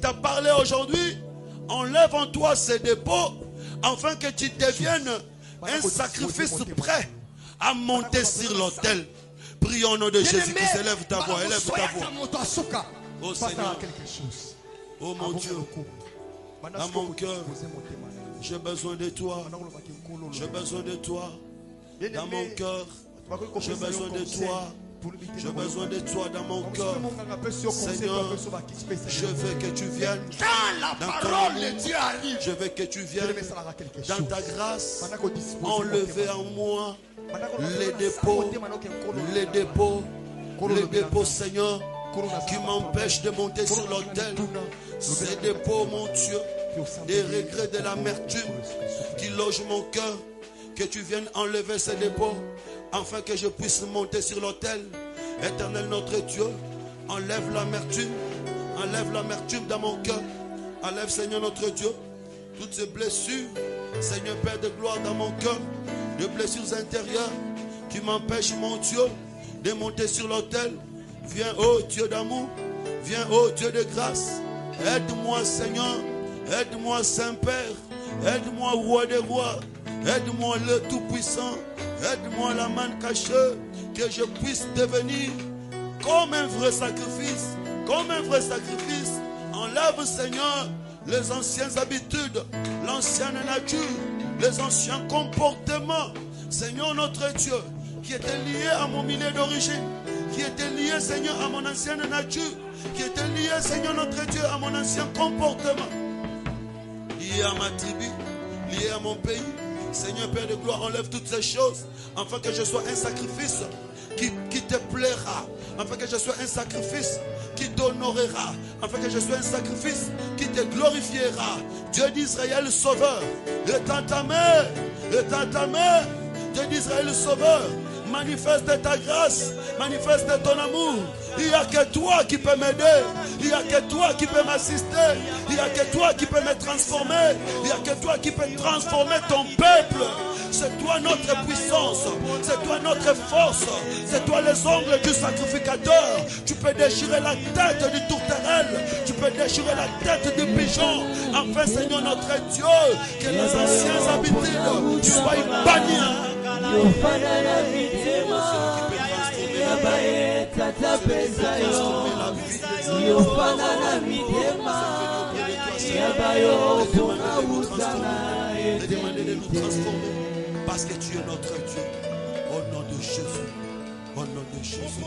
t'a parlé aujourd'hui, enlève en toi ces dépôts, afin que tu deviennes un sacrifice prêt à monter sur l'autel. Prions au nom de Jésus-Christ. Élève ta voix, élève ta voix. Oh Seigneur, oh mon Dieu, dans mon cœur, j'ai besoin de toi. J'ai besoin de toi. Dans mon cœur, j'ai besoin de toi. J'ai besoin de toi dans mon cœur. Seigneur, je veux que tu viennes dans ton Dieu arrive. Je veux que tu viennes dans ta grâce. Enlever en moi les dépôts, Seigneur, qui m'empêchent de monter sur l'autel. Ces dépôts, mon Dieu, des regrets, de l'amertume qui logent mon cœur. Que tu viennes enlever ces dépôts, afin que je puisse monter sur l'autel. Éternel notre Dieu, enlève l'amertume dans mon cœur. Enlève, Seigneur notre Dieu, toutes ces blessures, Seigneur Père de gloire, dans mon cœur, de blessures intérieures qui m'empêchent, mon Dieu, de monter sur l'autel. Viens, ô Dieu d'amour, viens, ô Dieu de grâce. Aide-moi, Seigneur, aide-moi, Saint-Père, aide-moi, Roi des rois. Aide-moi le Tout-Puissant, aide-moi la main cachée, que je puisse devenir comme un vrai sacrifice, Enlève, Seigneur, les anciennes habitudes, l'ancienne nature, les anciens comportements, Seigneur notre Dieu, qui étaient liés à mon milieu d'origine, qui étaient liés, Seigneur, à mon ancienne nature, qui étaient liés, Seigneur notre Dieu, à mon ancien comportement, liés à ma tribu, liés à mon pays. Seigneur Père de gloire, enlève toutes ces choses, afin que je sois un sacrifice qui te plaira, afin que je sois un sacrifice qui t'honorera, afin que je sois un sacrifice qui te glorifiera. Dieu d'Israël Sauveur, étends ta main, Dieu d'Israël Sauveur, manifeste ta grâce, manifeste ton amour. Il n'y a que toi qui peux m'aider, il n'y a que toi qui peux m'assister, il n'y a que toi qui peux me transformer, il n'y a que toi qui peux transformer ton peuple. C'est toi notre puissance, c'est toi notre force, c'est toi les ongles du sacrificateur. Tu peux déchirer la tête du tourterelle, tu peux déchirer la tête du pigeon. Enfin, Seigneur notre Dieu, que les anciennes habitudes soient bannies. Demander de nous transformer parce que tu es notre Dieu. Au nom de Jésus, au nom de Jésus,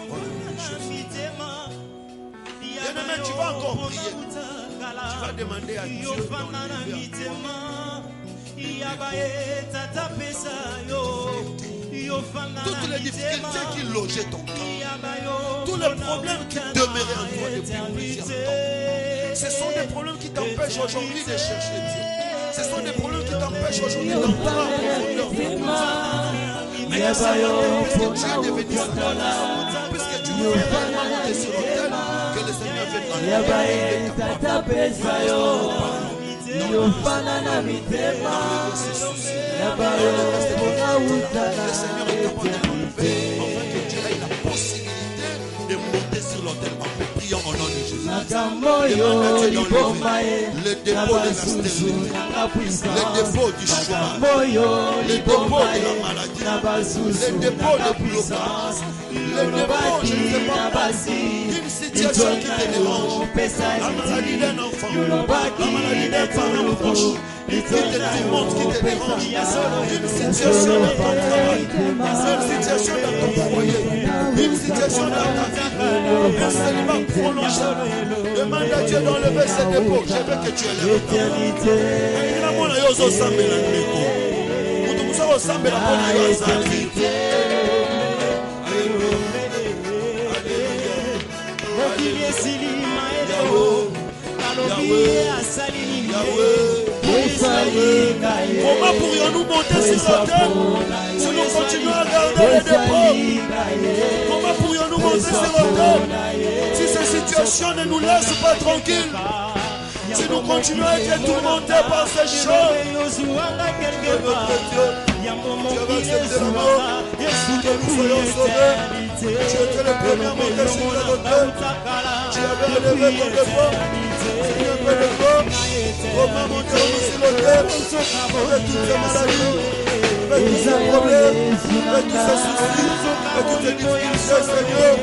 au nom de Jésus. Bien-aimé, tu vas encore prier. Tu vas demander à Dieu d'enlever toutes les difficultés qui logeaient ton cœur, tous les problèmes qui demeuraient en toi depuis plusieurs temps. Ce sont des problèmes qui t'empêchent aujourd'hui de chercher Dieu. Ce sont des problèmes qui t'empêchent aujourd'hui d'entrer en profondeur de Dieu. Mais que ça puisque tu es devenu Satan, puisque tu veux réellement monter sur l'autel, que le Seigneur vienne enlever le Seigneur est capable de l'enlever, afin que tu aies la possibilité de monter sur l'autel. Prions au nom de Jésus. Demande à Dieu d'enlever le dépôt de la stérilité, le dépôt du chômage, le dépôt de la maladie, le dépôt de blocage, le dépôt, je ne sais pas, d'une situation qui te dérange, la maladie d'un enfant, la maladie d'un parent proche, qui te tourmente, qui te dérange, une situation dans ton travail, une situation dans ton foyer, une situation dans ta vie, un célibat prolongé. Demande à Dieu d'enlever ces dépôts. Je veux que tu élèves ta Comment pourrions-nous monter sur l'autel si nous continuons à garder les dépôts? Comment pourrions-nous monter sur l'autel si ces situations ne nous laissent pas tranquilles? Si nous continuons à être tourmentés par ces choses, Dieu va accepter la mort, que nous soyons sauvés. Tu étais le premier à monter sur l'autel. tu avais élevé ton dépôt. Seigneur, fais le feu. Romain, mon Dieu, nous sur le terre. Avec toutes ces maladies, avec tous ces problèmes, avec tous ces soucis, avec toutes ces difficultés, Seigneur.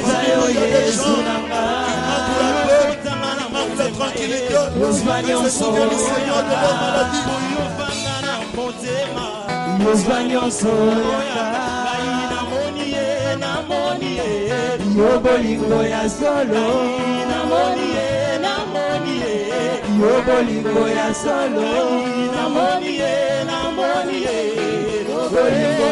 Parce qu'il y a des gens qui manquent la paix, qui manquent la tranquillité. Ils se souviennent du Seigneur de leur maladie. Yo bolingo ya solo, yo bolingo ya solo, bolingo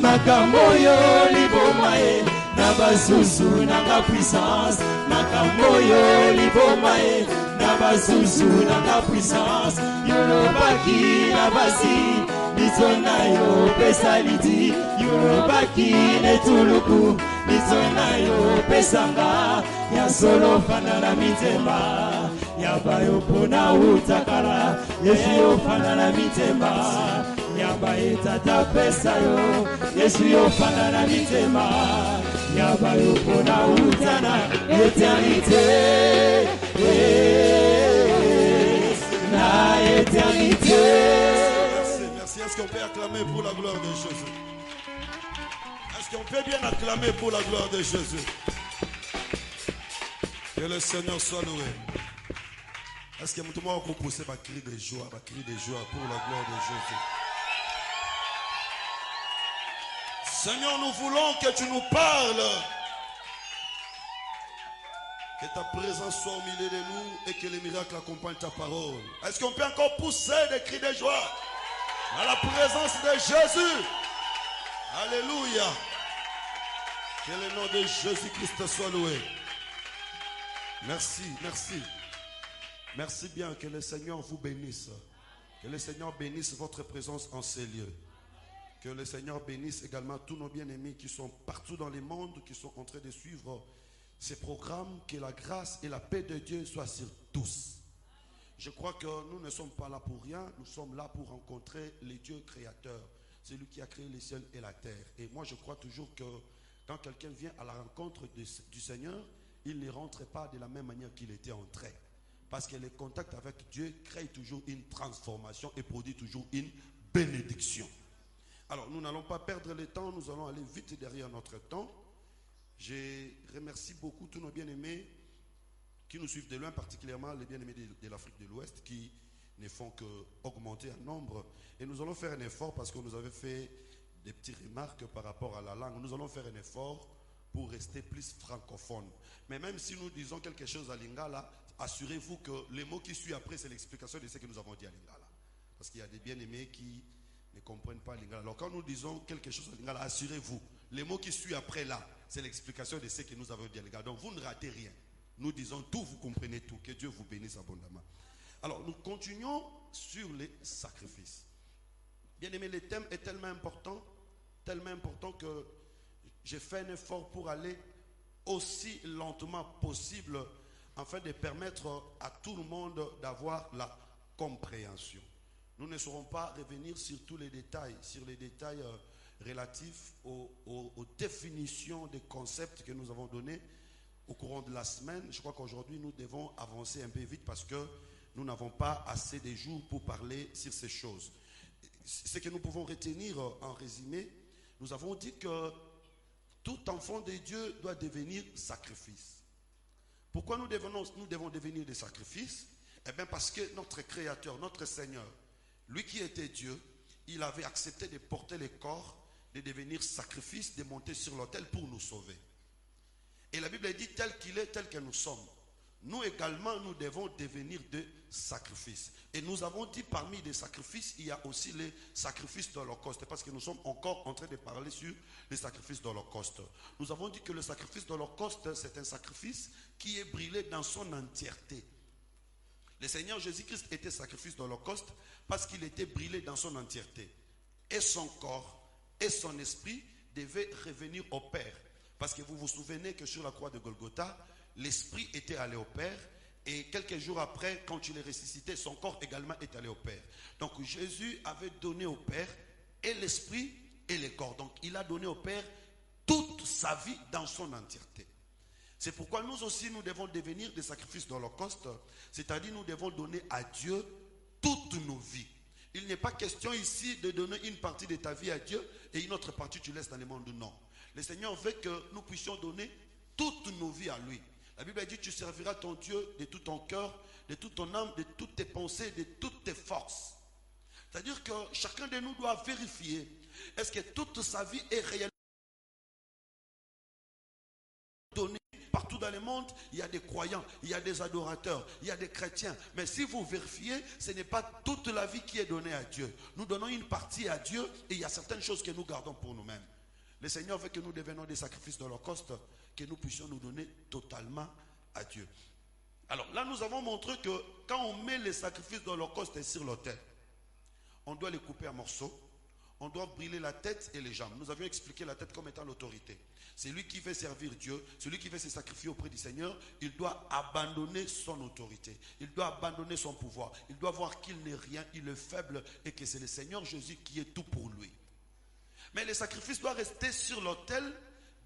makamboyo libomae, na basusu na ka puissance, makamboyo libomae, na basusu na ka puissance, yolobaki na basi. Mizonayo pesaliti yurobaki netuluku mizonayo pesanga ya solo fana na mitema ya bayo pona utakara yesu yo fana na mitema ya bayo tata pesayo yesu yo fana na mitema ya bayo pona utana éternité na éternité. Est-ce qu'on peut acclamer pour la gloire de Jésus? Est-ce qu'on peut bien acclamer pour la gloire de Jésus? Que le Seigneur soit loué. Est-ce que tout le monde peut pousser par cri de joie pour la gloire de Jésus? Seigneur, nous voulons que tu nous parles. Que ta présence soit au milieu de nous et que les miracles accompagnent ta parole. Est-ce qu'on peut encore pousser des cris de joie à la présence de Jésus? Alléluia. Que le nom de Jésus-Christ soit loué. Merci, merci. Merci bien, que le Seigneur vous bénisse. Que le Seigneur bénisse votre présence en ces lieux. Que le Seigneur bénisse également tous nos bien-aimés qui sont partout dans le monde, qui sont en train de suivre ces programmes. Que la grâce et la paix de Dieu soient sur tous. Je crois que nous ne sommes pas là pour rien. Nous sommes là pour rencontrer le Dieu créateur. C'est lui qui a créé les cieux et la terre. Et moi, je crois toujours que quand quelqu'un vient à la rencontre du Seigneur, il ne rentre pas de la même manière qu'il était entré. Parce que le contact avec Dieu crée toujours une transformation et produit toujours une bénédiction. Alors, nous n'allons pas perdre le temps. Nous allons aller vite derrière notre temps. Je remercie beaucoup tous nos bien-aimés qui nous suivent de loin, particulièrement les bien-aimés de l'Afrique de l'Ouest, qui ne font qu'augmenter en nombre. Et nous allons faire un effort parce que nous avons fait des petites remarques par rapport à la langue. Nous allons faire un effort pour rester plus francophone. Mais même si nous disons quelque chose à Lingala, assurez-vous que les mots qui suivent après, c'est l'explication de ce que nous avons dit à Lingala. Parce qu'il y a des bien-aimés qui ne comprennent pas Lingala. Alors quand nous disons quelque chose à Lingala, assurez-vous, les mots qui suivent après là, c'est l'explication de ce que nous avons dit à Lingala. Donc vous ne ratez rien. Nous disons tout, vous comprenez tout. Que Dieu vous bénisse abondamment. Alors, nous continuons sur les sacrifices. Bien aimé, le thème est tellement important que j'ai fait un effort pour aller aussi lentement possible afin de permettre à tout le monde d'avoir la compréhension. Nous ne saurons pas revenir sur tous les détails, relatifs aux définitions des concepts que nous avons donnés au courant de la semaine. Je crois qu'aujourd'hui, nous devons avancer un peu vite parce que nous n'avons pas assez de jours pour parler sur ces choses. Ce que nous pouvons retenir en résumé, nous avons dit que tout enfant de Dieu doit devenir sacrifice. Pourquoi nous devons devenir des sacrifices? Eh bien parce que notre Créateur, notre Seigneur, lui qui était Dieu, il avait accepté de porter le corps, de devenir sacrifice, de monter sur l'autel pour nous sauver. Et la Bible dit tel qu'il est, tel que nous sommes. Nous également, nous devons devenir des sacrifices. Et nous avons dit parmi les sacrifices, il y a aussi les sacrifices d'Holocauste. Parce que nous sommes encore en train de parler sur les sacrifices d'Holocauste. Nous avons dit que le sacrifice d'Holocauste, c'est un sacrifice qui est brûlé dans son entièreté. Le Seigneur Jésus-Christ était sacrifice d'Holocauste parce qu'il était brûlé dans son entièreté. Et son corps et son esprit devaient revenir au Père. Parce que vous vous souvenez que sur la croix de Golgotha, l'esprit était allé au Père. Et quelques jours après, quand il est ressuscité, son corps également est allé au Père. Donc Jésus avait donné au Père et l'esprit et le corps. Donc il a donné au Père toute sa vie dans son entièreté. C'est pourquoi nous aussi, nous devons devenir des sacrifices d'Holocauste, c'est-à-dire nous devons donner à Dieu toutes nos vies. Il n'est pas question ici de donner une partie de ta vie à Dieu et une autre partie tu laisses dans le monde. Non. Le Seigneur veut que nous puissions donner toutes nos vies à lui. La Bible dit, tu serviras ton Dieu de tout ton cœur, de toute ton âme, de toutes tes pensées, de toutes tes forces. C'est-à-dire que chacun de nous doit vérifier, est-ce que toute sa vie est réellement donnée? Partout dans le monde, il y a des croyants, il y a des adorateurs, il y a des chrétiens. Mais si vous vérifiez, ce n'est pas toute la vie qui est donnée à Dieu. Nous donnons une partie à Dieu et il y a certaines choses que nous gardons pour nous-mêmes. Le Seigneur veut que nous devenions des sacrifices d'Holocauste, que nous puissions nous donner totalement à Dieu. Alors là, nous avons montré que quand on met les sacrifices d'Holocauste sur l'autel, on doit les couper en morceaux. On doit brûler la tête et les jambes. Nous avions expliqué la tête comme étant l'autorité. Celui qui veut servir Dieu, celui qui veut se sacrifier auprès du Seigneur, il doit abandonner son autorité. Il doit abandonner son pouvoir. Il doit voir qu'il n'est rien, il est faible et que c'est le Seigneur Jésus qui est tout pour lui. Mais les sacrifices doivent rester sur l'autel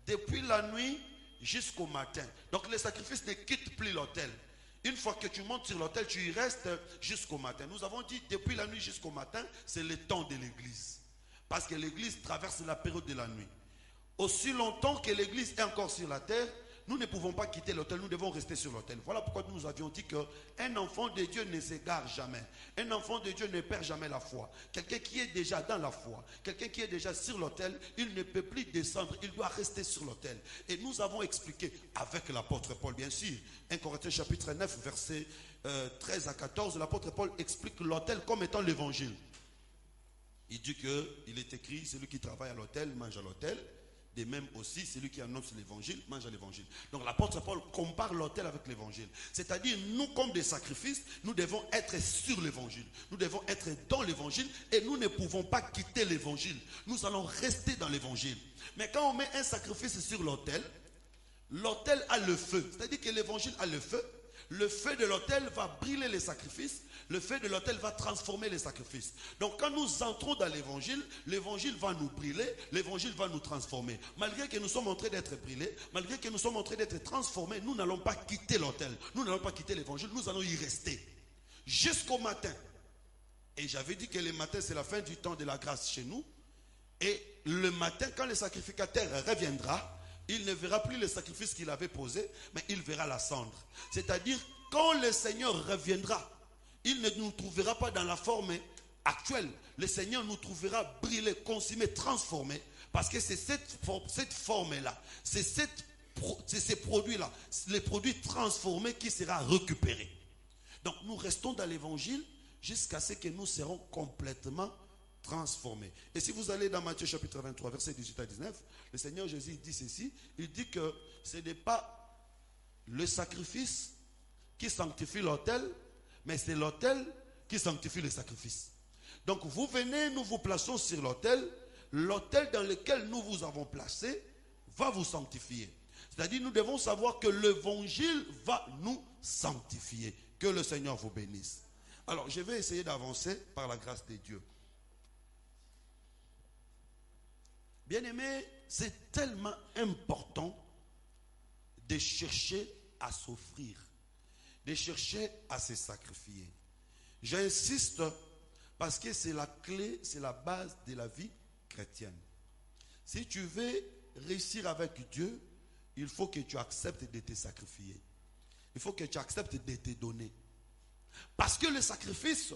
depuis la nuit jusqu'au matin. Donc les sacrifices ne quittent plus l'autel. Une fois que tu montes sur l'autel, tu y restes jusqu'au matin. Nous avons dit depuis la nuit jusqu'au matin, c'est le temps de l'église. Parce que l'église traverse la période de la nuit. Aussi longtemps que l'église est encore sur la terre, nous ne pouvons pas quitter l'autel, nous devons rester sur l'autel. Voilà pourquoi nous avions dit qu'un enfant de Dieu ne s'égare jamais. Un enfant de Dieu ne perd jamais la foi. Quelqu'un qui est déjà dans la foi, quelqu'un qui est déjà sur l'autel, il ne peut plus descendre, il doit rester sur l'autel. Et nous avons expliqué avec l'apôtre Paul, bien sûr, 1 Corinthiens chapitre 9, versets 13 à 14, l'apôtre Paul explique l'autel comme étant l'évangile. Il dit qu'il est écrit, celui qui travaille à l'autel mange à l'autel. De même aussi, celui qui annonce l'évangile mange à l'évangile. Donc l'apôtre Paul compare l'autel avec l'évangile. C'est-à-dire, nous comme des sacrifices, nous devons être sur l'évangile. Nous devons être dans l'évangile et nous ne pouvons pas quitter l'évangile. Nous allons rester dans l'évangile. Mais quand on met un sacrifice sur l'autel, l'autel a le feu. C'est-à-dire que l'évangile a le feu. Le feu de l'autel va brûler les sacrifices. Le feu de l'autel va transformer les sacrifices. Donc quand nous entrons dans l'évangile, l'évangile va nous brûler, l'évangile va nous transformer. Malgré que nous sommes en train d'être brûlés, malgré que nous sommes en train d'être transformés, nous n'allons pas quitter l'autel. Nous n'allons pas quitter l'évangile, nous allons y rester. Jusqu'au matin. Et j'avais dit que le matin, c'est la fin du temps de la grâce chez nous. Et le matin, quand le sacrificateur reviendra, il ne verra plus le sacrifice qu'il avait posé, mais il verra la cendre. C'est-à-dire, quand le Seigneur reviendra, il ne nous trouvera pas dans la forme actuelle. Le Seigneur nous trouvera brûlés, consumés, transformés. Parce que c'est cette forme-là, c'est ces produits-là, les produits transformés qui sera récupérés. Donc nous restons dans l'évangile jusqu'à ce que nous serons complètement transformés. Et si vous allez dans Matthieu chapitre 23, versets 18 à 19, le Seigneur Jésus dit ceci, il dit que ce n'est pas le sacrifice qui sanctifie l'autel, mais c'est l'autel qui sanctifie le sacrifice. Donc vous venez, nous vous plaçons sur l'autel. L'autel dans lequel nous vous avons placé va vous sanctifier. C'est-à-dire nous devons savoir que l'évangile va nous sanctifier. Que le Seigneur vous bénisse. Alors je vais essayer d'avancer par la grâce de Dieu. Bien-aimés, c'est tellement important de chercher à s'offrir, de chercher à se sacrifier. J'insiste parce que c'est la clé, c'est la base de la vie chrétienne. Si tu veux réussir avec Dieu, il faut que tu acceptes de te sacrifier. Il faut que tu acceptes de te donner. Parce que le sacrifice,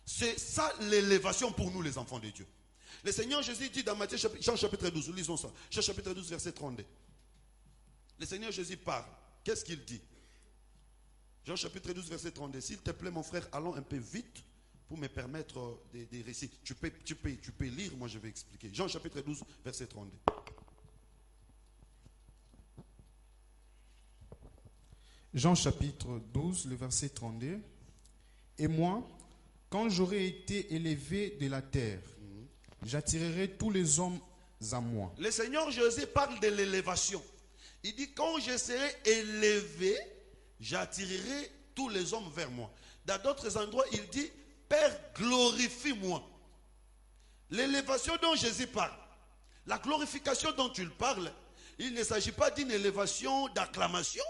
c'est ça l'élévation pour nous les enfants de Dieu. Le Seigneur Jésus dit dans Matthieu, Jean chapitre 12, lisons ça. Jean chapitre 12, verset 32. Le Seigneur Jésus parle. Qu'est-ce qu'il dit? Jean chapitre 12, verset 32. S'il te plaît, mon frère, allons un peu vite pour me permettre des récits. Tu peux lire, moi je vais expliquer. Jean chapitre 12, verset 32. Jean chapitre 12, le verset 32. Et moi, quand j'aurai été élevé de la terre, j'attirerai tous les hommes à moi. Le Seigneur Jésus parle de l'élévation. Il dit, quand je serai élevé, j'attirerai tous les hommes vers moi. Dans d'autres endroits, il dit, Père, glorifie-moi. L'élévation dont Jésus parle, la glorification dont il parle, il ne s'agit pas d'une élévation d'acclamation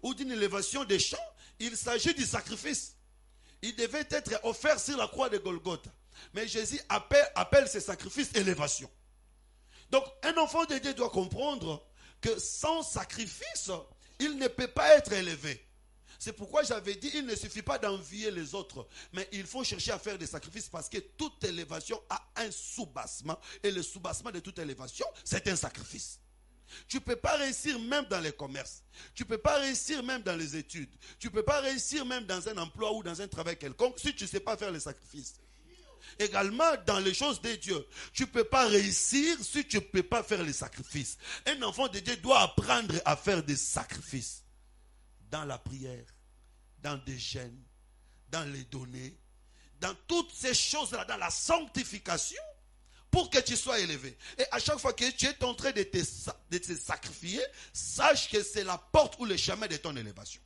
ou d'une élévation des chants. Il s'agit du sacrifice. Il devait être offert sur la croix de Golgotha. Mais Jésus appelle ce sacrifice élévation. Donc, un enfant de Dieu doit comprendre que sans sacrifice, il ne peut pas être élevé. C'est pourquoi j'avais dit, il ne suffit pas d'envier les autres, mais il faut chercher à faire des sacrifices parce que toute élévation a un sous-bassement. Et le sous-bassement de toute élévation, c'est un sacrifice. Tu ne peux pas réussir même dans les commerces. Tu ne peux pas réussir même dans les études. Tu ne peux pas réussir même dans un emploi ou dans un travail quelconque si tu ne sais pas faire les sacrifices. Également dans les choses de Dieu, tu ne peux pas réussir si tu ne peux pas faire les sacrifices. Un enfant de Dieu doit apprendre à faire des sacrifices. Dans la prière, dans des jeûnes, dans les données, dans toutes ces choses-là, dans la sanctification, pour que tu sois élevé. Et à chaque fois que tu es en train de te sacrifier, sache que c'est la porte ou le chemin de ton élévation.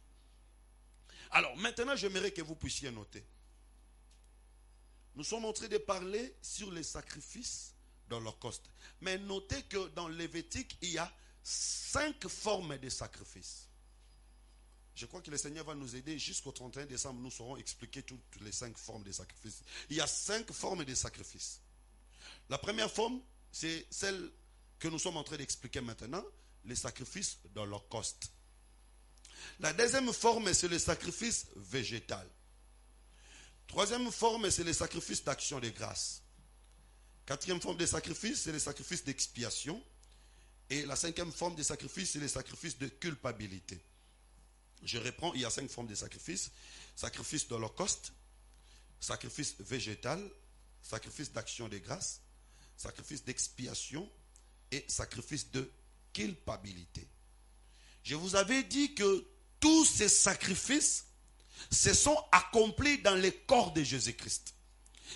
Alors maintenant, j'aimerais que vous puissiez noter. Nous sommes en train de parler sur les sacrifices d'Holocauste. Mais notez que dans Lévitique, il y a 5 formes de sacrifices. Je crois que le Seigneur va nous aider jusqu'au 31 décembre. Nous saurons expliquer toutes les 5 formes de sacrifices. Il y a 5 formes de sacrifices. La première forme, c'est celle que nous sommes en train d'expliquer maintenant, les sacrifices d'Holocauste. La deuxième forme, c'est le sacrifice végétal. Troisième forme, c'est le sacrifice d'action de grâce. Quatrième forme de sacrifice, c'est le sacrifice d'expiation. Et la cinquième forme de sacrifice, c'est le sacrifice de culpabilité. Je reprends, il y a 5 formes de sacrifice. Sacrifice d'Holocauste, sacrifice végétal, sacrifice d'action de grâce, sacrifice d'expiation et sacrifice de culpabilité. Je vous avais dit que tous ces sacrifices se sont accomplis dans le corps de Jésus-Christ.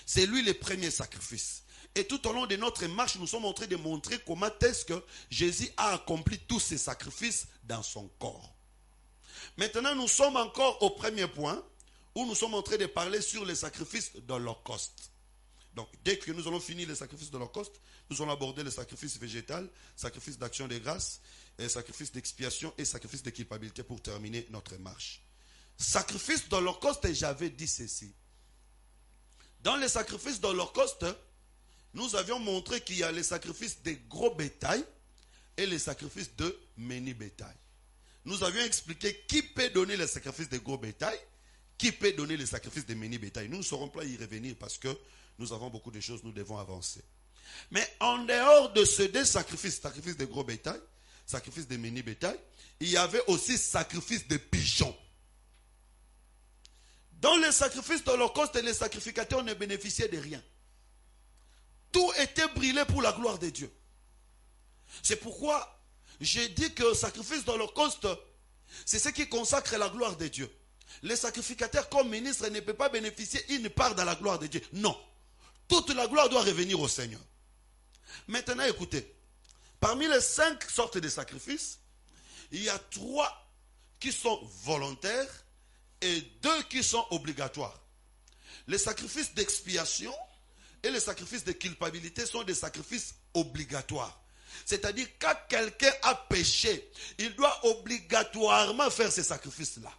C'est lui le premier sacrifice. Et tout au long de notre marche, nous sommes en train de montrer comment est-ce que Jésus a accompli tous ces sacrifices dans son corps. Maintenant, nous sommes encore au premier point où nous sommes en train de parler sur les sacrifices d'Holocauste. Donc, dès que nous allons finir les sacrifices d'Holocauste, nous allons aborder le sacrifice végétal, sacrifice d'action de grâce, sacrifice d'expiation et sacrifice de culpabilité pour terminer notre marche. Sacrifice d'Holocauste, j'avais dit ceci. Dans les sacrifices d'Holocauste, nous avions montré qu'il y a les sacrifices de gros bétail et les sacrifices de mini bétail. Nous avions expliqué qui peut donner les sacrifices de gros bétail, qui peut donner les sacrifices de mini bétail. Nous ne saurons pas y revenir parce que nous avons beaucoup de choses, nous devons avancer. Mais en dehors de ces 2 sacrifices, sacrifice de gros bétail, sacrifice de mini bétail, il y avait aussi sacrifice de pigeons. Dans les sacrifices d'Holocauste, les sacrificateurs ne bénéficiaient de rien. Tout était brûlé pour la gloire de Dieu. C'est pourquoi j'ai dit que le sacrifice d'Holocauste, c'est ce qui consacre la gloire de Dieu. Les sacrificateurs comme ministres ne peuvent pas bénéficier une part de la gloire de Dieu. Non. Toute la gloire doit revenir au Seigneur. Maintenant, écoutez. Parmi les 5 sortes de sacrifices, il y a 3 qui sont volontaires et 2 qui sont obligatoires. Les sacrifices d'expiation et les sacrifices de culpabilité sont des sacrifices obligatoires. C'est-à-dire, quand quelqu'un a péché, il doit obligatoirement faire ces sacrifices-là.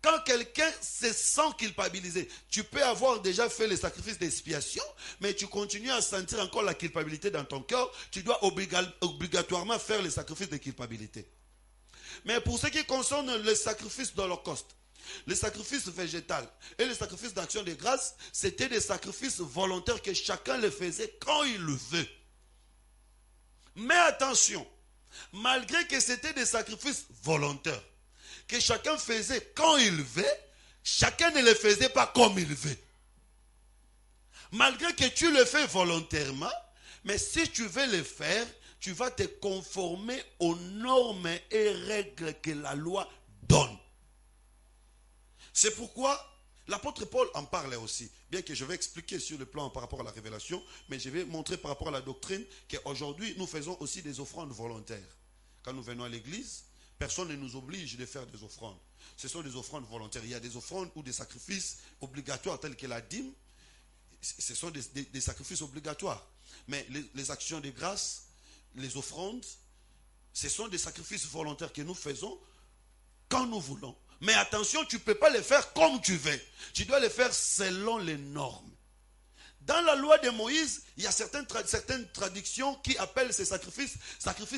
Quand quelqu'un se sent culpabilisé, tu peux avoir déjà fait les sacrifices d'expiation, mais tu continues à sentir encore la culpabilité dans ton cœur, tu dois obligatoirement faire les sacrifices de culpabilité. Mais pour ce qui concerne les sacrifices d'Holocauste, les sacrifices végétaux et les sacrifices d'action de grâce, c'était des sacrifices volontaires que chacun les faisait quand il le veut. Mais attention, malgré que c'était des sacrifices volontaires, que chacun faisait quand il veut, chacun ne les faisait pas comme il veut. Malgré que tu le fais volontairement, mais si tu veux le faire, tu vas te conformer aux normes et règles que la loi donne. C'est pourquoi l'apôtre Paul en parlait aussi. Bien que je vais expliquer sur le plan par rapport à la révélation, mais je vais montrer par rapport à la doctrine qu'aujourd'hui, nous faisons aussi des offrandes volontaires. Quand nous venons à l'église, personne ne nous oblige de faire des offrandes. Ce sont des offrandes volontaires. Il y a des offrandes ou des sacrifices obligatoires tels que la dîme. Ce sont des sacrifices obligatoires. Mais les actions de grâce, les offrandes, Ce sont des sacrifices volontaires que nous faisons quand nous voulons. Mais attention, tu ne peux pas les faire comme tu veux. Tu dois les faire selon les normes. Dans la loi de Moïse, il y a certaines traductions qui appellent ces sacrifices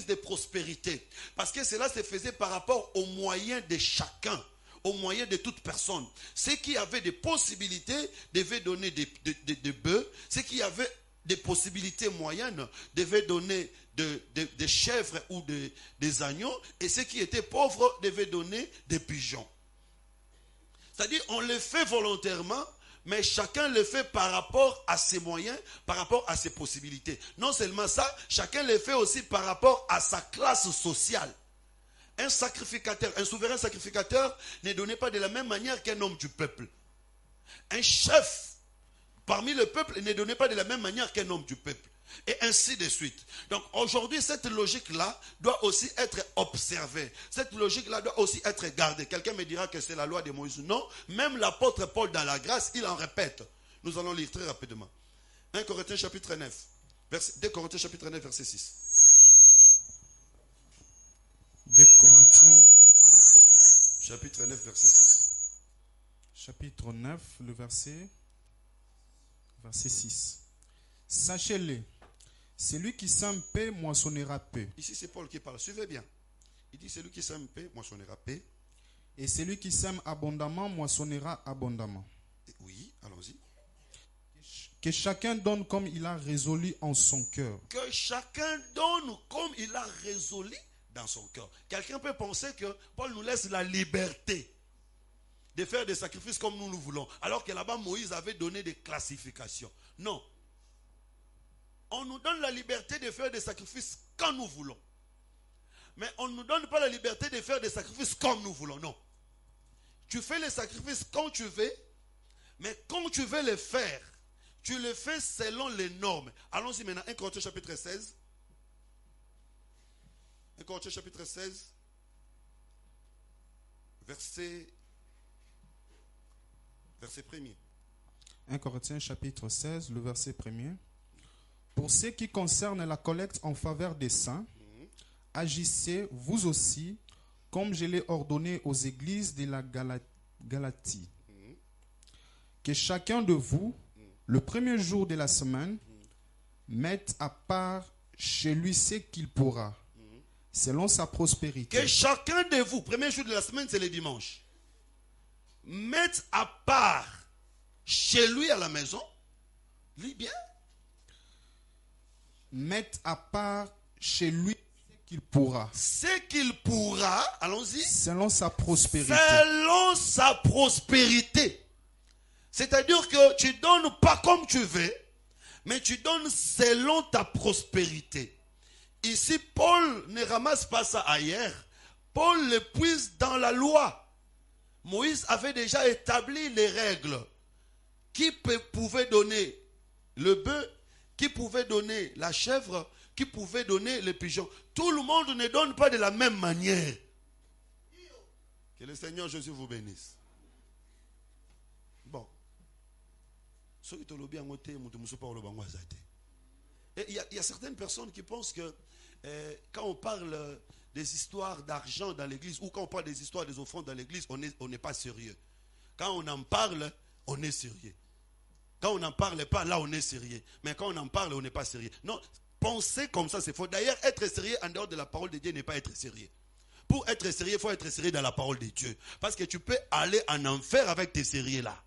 de prospérité. Parce que cela se faisait par rapport aux moyens de chacun, aux moyens de toute personne. Ceux qui avaient des possibilités devaient donner des bœufs. Ceux qui avaient des possibilités moyennes devaient donner des chèvres ou des agneaux. Et ceux qui étaient pauvres devaient donner des pigeons. C'est-à-dire, on les fait volontairement, mais chacun le fait par rapport à ses moyens, par rapport à ses possibilités. Non seulement ça, chacun le fait aussi par rapport à sa classe sociale. Un sacrificateur, un souverain sacrificateur ne donnait pas de la même manière qu'un homme du peuple. Un chef parmi le peuple ne donnait pas de la même manière qu'un homme du peuple. Et ainsi de suite. Donc aujourd'hui, cette logique-là doit aussi être observée. Cette logique-là doit aussi être gardée. Quelqu'un me dira que c'est la loi de Moïse. Non, même l'apôtre Paul dans la grâce, il en répète. Nous allons lire très rapidement. 1 Corinthiens chapitre 9. 2 Corinthiens chapitre 9, verset 6. 2 Corinthiens chapitre 9, verset 6. Chapitre 9, le verset 6. Sachez-le, celui qui sème paix moissonnera paix. Ici c'est Paul qui parle, suivez bien. Il dit celui qui sème paix moissonnera paix. Et celui qui sème abondamment moissonnera abondamment. Oui, allons-y. Que chacun donne comme il a résolu en son cœur. Que chacun donne comme il a résolu dans son cœur. Quelqu'un peut penser que Paul nous laisse la liberté de faire des sacrifices comme nous le voulons. Alors que là-bas, Moïse avait donné des classifications. Non. On nous donne la liberté de faire des sacrifices quand nous voulons. Mais on ne nous donne pas la liberté de faire des sacrifices comme nous voulons. Non. Tu fais les sacrifices quand tu veux, mais quand tu veux les faire, tu les fais selon les normes. Allons-y maintenant, 1 Corinthiens chapitre 16. 1 Corinthiens chapitre 16, verset 1er. 1 Corinthiens chapitre 16, le verset 1er. Pour ce qui concerne la collecte en faveur des saints, agissez vous aussi comme je l'ai ordonné aux églises de la Galatie. Que chacun de vous, le premier jour de la semaine, mette à part chez lui ce qu'il pourra, selon sa prospérité. Que chacun de vous, premier jour de la semaine, c'est le dimanche, mette à part chez lui à la maison, lis bien. Mette à part chez lui ce qu'il pourra. Ce qu'il pourra, allons-y. Selon sa prospérité. Selon sa prospérité. C'est-à-dire que tu donnes pas comme tu veux, mais tu donnes selon ta prospérité. Ici, Paul ne ramasse pas ça ailleurs. Paul le puise dans la loi. Moïse avait déjà établi les règles. Qui pouvait donner le bœuf, qui pouvait donner la chèvre, qui pouvait donner le pigeon. Tout le monde ne donne pas de la même manière. Que le Seigneur Jésus vous bénisse. Bon. Et il y a certaines personnes qui pensent que quand on parle des histoires d'argent dans l'église ou quand on parle des histoires des offrandes dans l'église, on n'est pas sérieux. Quand on en parle, on est sérieux. Quand on n'en parle pas, là on est sérieux. Mais quand on en parle, on n'est pas sérieux. Non, penser comme ça, c'est faux. D'ailleurs, être sérieux en dehors de la parole de Dieu n'est pas être sérieux. Pour être sérieux, il faut être sérieux dans la parole de Dieu. Parce que tu peux aller en enfer avec tes sérieux là.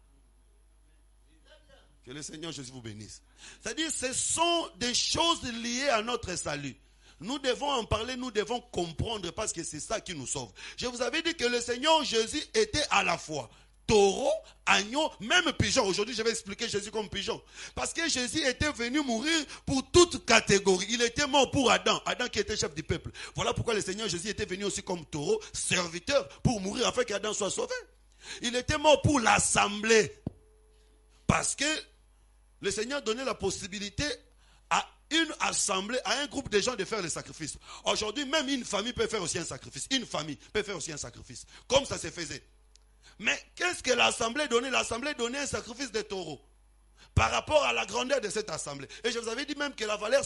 Que le Seigneur Jésus vous bénisse. C'est-à-dire, ce sont des choses liées à notre salut. Nous devons en parler, nous devons comprendre parce que c'est ça qui nous sauve. Je vous avais dit que le Seigneur Jésus était à la fois taureau, agneau, même pigeon. Aujourd'hui, je vais expliquer Jésus comme pigeon. Parce que Jésus était venu mourir pour toute catégorie. Il était mort pour Adam. Adam qui était chef du peuple. Voilà pourquoi le Seigneur Jésus était venu aussi comme taureau, serviteur, pour mourir afin qu'Adam soit sauvé. Il était mort pour l'assemblée. Parce que le Seigneur donnait la possibilité à une assemblée, à un groupe de gens de faire le sacrifice. Aujourd'hui, même une famille peut faire aussi un sacrifice. Une famille peut faire aussi un sacrifice. Comme ça se faisait. Mais qu'est-ce que l'assemblée donnait? L'assemblée donnait un sacrifice de taureau. par rapport à la grandeur de cette assemblée. Et je vous avais dit même que la valeur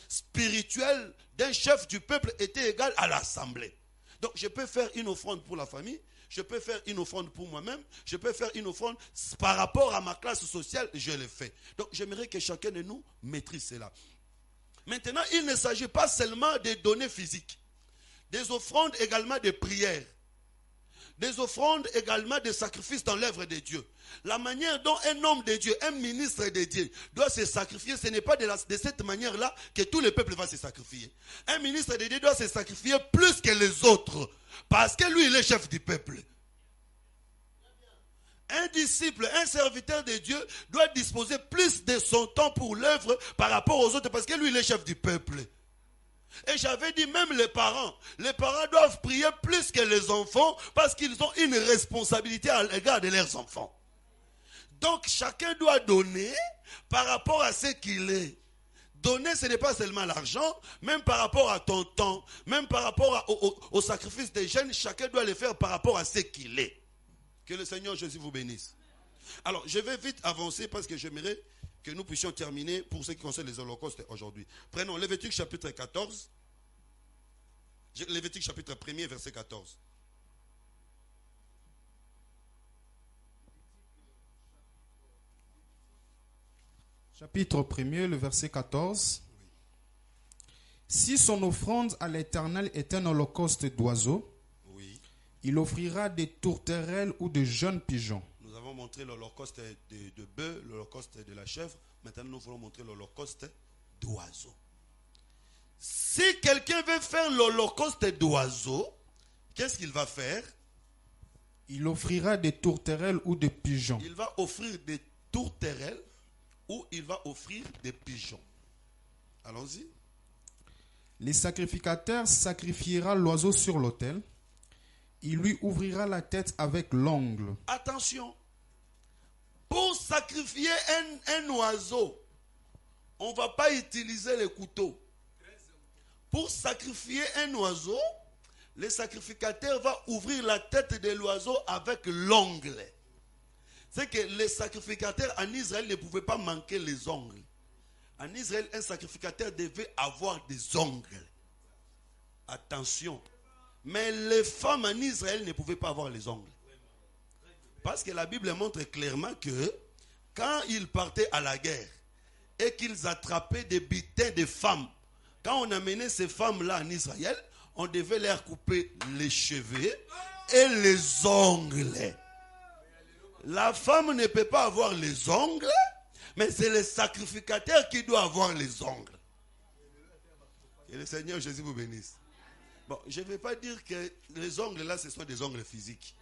spirituelle d'un chef du peuple était égale à l'assemblée. Donc je peux faire une offrande pour la famille, je peux faire une offrande pour moi-même, je peux faire une offrande par rapport à ma classe sociale, je le fais. Donc j'aimerais que chacun de nous maîtrise cela. Maintenant, il ne s'agit pas seulement des données physiques, des offrandes également de prières, des offrandes également de sacrifices dans l'œuvre de Dieu. La manière dont un homme de Dieu, un ministre de Dieu doit se sacrifier, ce n'est pas de cette manière-là que tout le peuple va se sacrifier. Un ministre de Dieu doit se sacrifier plus que les autres, parce que lui, il est chef du peuple. Un disciple, un serviteur de Dieu doit disposer plus de son temps pour l'œuvre par rapport aux autres, parce que lui, il est chef du peuple. Et j'avais dit même les parents doivent prier plus que les enfants parce qu'ils ont une responsabilité à l'égard de leurs enfants. Donc chacun doit donner par rapport à ce qu'il est. Donner, ce n'est pas seulement l'argent, même par rapport à ton temps, même par rapport au sacrifice des jeunes, chacun doit le faire par rapport à ce qu'il est. Que le Seigneur Jésus vous bénisse. Alors, je vais vite avancer parce que j'aimerais que nous puissions terminer pour ce qui concerne les holocaustes aujourd'hui. Prenons Lévitique chapitre 14. Lévitique chapitre 1er, verset 14. Chapitre 1er, le verset 14. Si son offrande à l'Éternel est un holocauste d'oiseaux, oui, il offrira des tourterelles ou de jeunes pigeons. Nous avons montré l'holocauste de bœuf, l'holocauste de la chèvre. Maintenant, nous voulons montrer l'holocauste d'oiseaux. Si quelqu'un veut faire l'holocauste d'oiseaux, qu'est-ce qu'il va faire? Il offrira des tourterelles ou des pigeons. Il va offrir des tourterelles ou il va offrir des pigeons. Allons-y. Les sacrificateurs sacrifiera l'oiseau sur l'autel. Il lui ouvrira la tête avec l'ongle. Attention. Pour sacrifier un oiseau, on ne va pas utiliser le couteau. Pour sacrifier un oiseau, le sacrificateur va ouvrir la tête de l'oiseau avec l'ongle. C'est que les sacrificateurs en Israël ne pouvaient pas manquer les ongles. En Israël, un sacrificateur devait avoir des ongles. Attention. Mais les femmes en Israël ne pouvaient pas avoir les ongles. Parce que la Bible montre clairement que quand ils partaient à la guerre et qu'ils attrapaient des butins de femmes, quand on amenait ces femmes-là en Israël, on devait leur couper les cheveux et les ongles. La femme ne peut pas avoir les ongles, mais c'est le sacrificateur qui doit avoir les ongles. Que le Seigneur Jésus vous bénisse. Bon, je ne vais pas dire que les ongles là, ce sont des ongles physiques.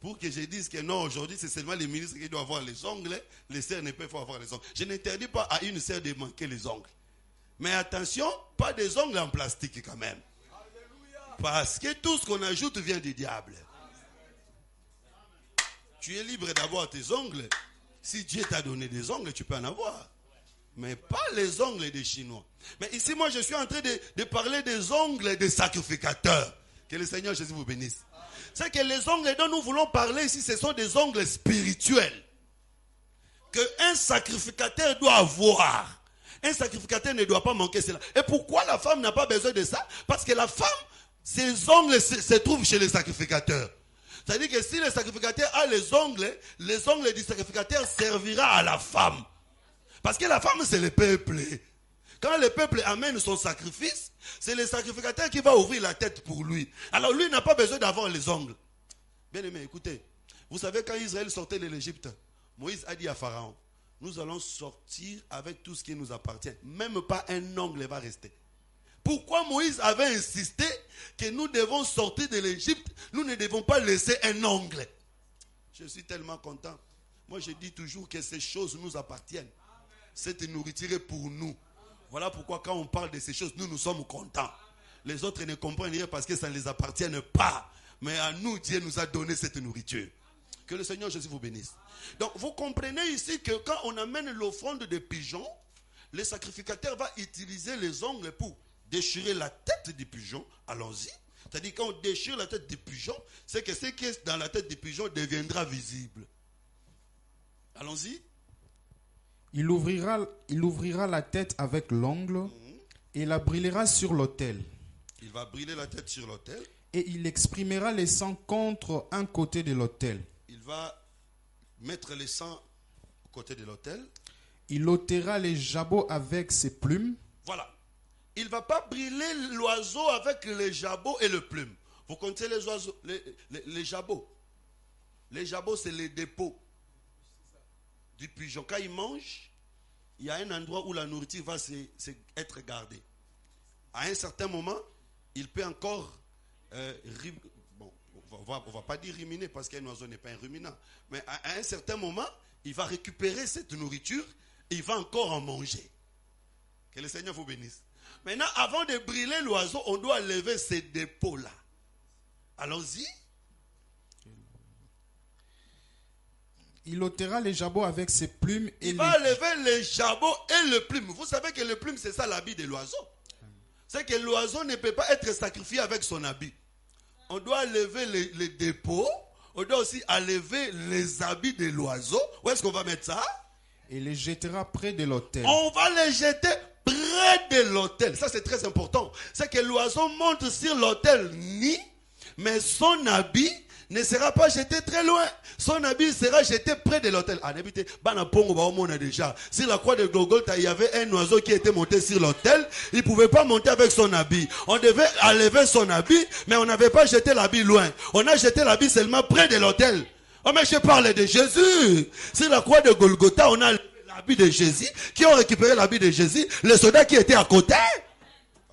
Pour que je dise que non, aujourd'hui, c'est seulement les ministres qui doivent avoir les ongles, les sœurs ne peuvent pas avoir les ongles. Je n'interdis pas à une sœur de manquer les ongles. Mais attention, pas des ongles en plastique quand même. Parce que tout ce qu'on ajoute vient du diable. Tu es libre d'avoir tes ongles. Si Dieu t'a donné des ongles, tu peux en avoir. Mais pas les ongles des Chinois. Mais ici, moi, je suis en train de parler des ongles des sacrificateurs. Que le Seigneur Jésus vous bénisse. C'est que les ongles dont nous voulons parler ici, ce sont des ongles spirituels. Qu'un sacrificateur doit avoir. Un sacrificateur ne doit pas manquer cela. Et pourquoi la femme n'a pas besoin de ça? Parce que la femme, ses ongles se trouvent chez les sacrificateurs. C'est-à-dire que si le sacrificateur a les ongles du sacrificateur servira à la femme. Parce que la femme, c'est le peuple. Quand le peuple amène son sacrifice, c'est le sacrificateur qui va ouvrir la tête pour lui. Alors lui n'a pas besoin d'avoir les ongles. Bien aimé, écoutez. Vous savez, quand Israël sortait de l'Égypte, Moïse a dit à Pharaon, nous allons sortir avec tout ce qui nous appartient. Même pas un ongle va rester. Pourquoi Moïse avait insisté que nous devons sortir de l'Égypte, nous ne devons pas laisser un ongle? Je suis tellement content. Moi, je dis toujours que ces choses nous appartiennent. Cette nourriture est pour nous. Voilà pourquoi quand on parle de ces choses, nous sommes contents. Les autres ne comprennent rien parce que ça ne les appartient pas. Mais à nous, Dieu nous a donné cette nourriture. Que le Seigneur Jésus vous bénisse. Donc, vous comprenez ici que quand on amène l'offrande de pigeons, le sacrificateur va utiliser les ongles pour déchirer la tête du pigeon. Allons-y. C'est-à-dire quand on déchire la tête du pigeon, c'est que ce qui est dans la tête du pigeon deviendra visible. Allons-y. Il ouvrira la tête avec l'ongle et la brûlera sur l'autel. Il va brûler la tête sur l'autel. Et il exprimera les sangs contre un côté de l'autel. Il va mettre les sangs au côté de l'autel. Il ôtera les jabots avec ses plumes. Voilà. Il ne va pas brûler l'oiseau avec les jabots et le plume. Vous comptez les oiseaux, les jabots. Les jabots, c'est les dépôts du pigeon. Quand il mange, il y a un endroit où la nourriture va être gardée. À un certain moment, il peut encore... bon, on ne va pas dire ruminer parce qu'un oiseau n'est pas un ruminant. Mais à un certain moment, il va récupérer cette nourriture et il va encore en manger. Que le Seigneur vous bénisse. Maintenant, avant de brûler l'oiseau, on doit lever ces dépôts-là. Allons-y. Il ôtera les jabots avec ses plumes. Il va lever les jabots et le plume. Vous savez que le plume, c'est ça l'habit de l'oiseau. C'est que l'oiseau ne peut pas être sacrifié avec son habit. On doit lever les dépôts. On doit aussi enlever les habits de l'oiseau. Où est-ce qu'on va mettre ça? Et les jettera près de l'autel. On va les jeter près de l'autel. Ça, c'est très important. C'est que l'oiseau monte sur l'autel ni, mais son habit ne sera pas jeté très loin. Son habit sera jeté près de l'autel. Déjà, sur la croix de Golgotha, il y avait un oiseau qui était monté sur l'autel. Il ne pouvait pas monter avec son habit. On devait enlever son habit, mais on n'avait pas jeté l'habit loin. On a jeté l'habit seulement près de l'autel. Oh, mais je parle de Jésus. Sur la croix de Golgotha, on a l'habit de Jésus. Qui ont récupéré l'habit de Jésus? Les soldats qui étaient à côté.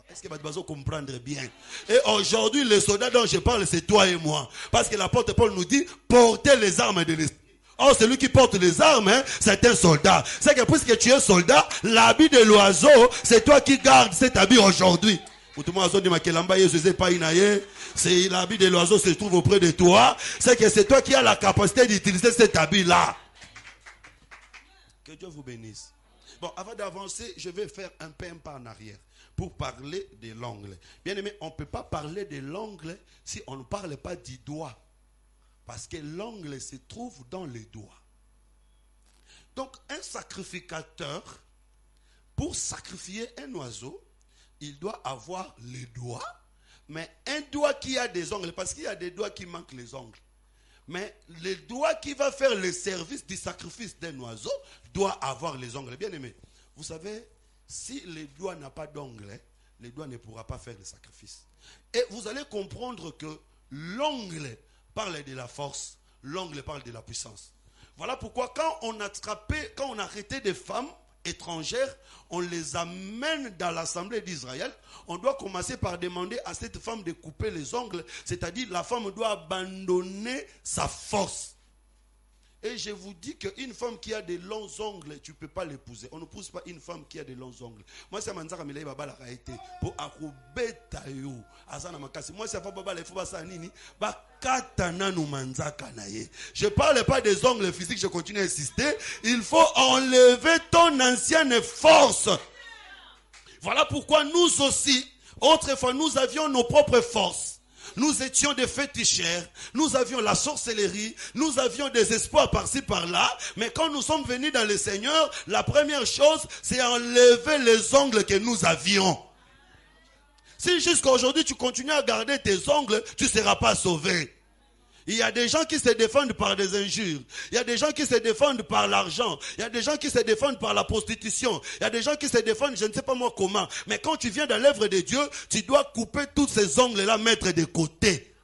Est-ce que vous comprendre bien? Et aujourd'hui, les soldats dont je parle, c'est toi et moi. Parce que l'apôtre Paul nous dit, portez les armes de l'esprit. Or, celui qui porte les armes, c'est un soldat. C'est que puisque tu es soldat, l'habit de l'oiseau, c'est toi qui gardes cet habit aujourd'hui. C'est l'habit de l'oiseau se trouve auprès de toi. C'est que c'est toi qui as la capacité d'utiliser cet habit-là. Que Dieu vous bénisse. Bon, avant d'avancer, je vais faire un pas en arrière pour parler de l'ongle. Bien aimé, on ne peut pas parler de l'ongle si on ne parle pas du doigt. Parce que l'ongle se trouve dans les doigts. Donc, un sacrificateur, pour sacrifier un oiseau, il doit avoir les doigts, mais un doigt qui a des ongles, parce qu'il y a des doigts qui manquent les ongles. Mais le doigt qui va faire le service du sacrifice d'un oiseau doit avoir les ongles. Bien aimé, vous savez, si le doigt n'a pas d'ongles, le doigt ne pourra pas faire le sacrifice. Et vous allez comprendre que l'ongle parle de la force, l'ongle parle de la puissance. Voilà pourquoi quand on arrêtait des femmes étrangères, on les amène dans l'assemblée d'Israël, on doit commencer par demander à cette femme de couper les ongles, c'est-à-dire la femme doit abandonner sa force. Et je vous dis qu'une femme qui a des longs ongles, tu ne peux pas l'épouser. On ne pousse pas une femme qui a des longs ongles. Moi, c'est Manzara Milei Baba la réalité. Pour akubeta yo. Azana makasi. Moi, c'est pas Baba la faut ça nini. Ba katana no manzaka na ye. Je parle pas des ongles physiques, je continue à insister. Il faut enlever ton ancienne force. Voilà pourquoi nous aussi, autrefois, nous avions nos propres forces. Nous étions des féticheurs, nous avions la sorcellerie, nous avions des espoirs par-ci par-là, mais quand nous sommes venus dans le Seigneur, la première chose, c'est enlever les ongles que nous avions. Si jusqu'à aujourd'hui tu continues à garder tes ongles, tu ne seras pas sauvé. Il y a des gens qui se défendent par des injures. Il y a des gens qui se défendent par l'argent. Il y a des gens qui se défendent par la prostitution. Il y a des gens qui se défendent, je ne sais pas moi comment. Mais quand tu viens dans l'œuvre de Dieu, tu dois couper tous ces ongles-là, mettre de côté.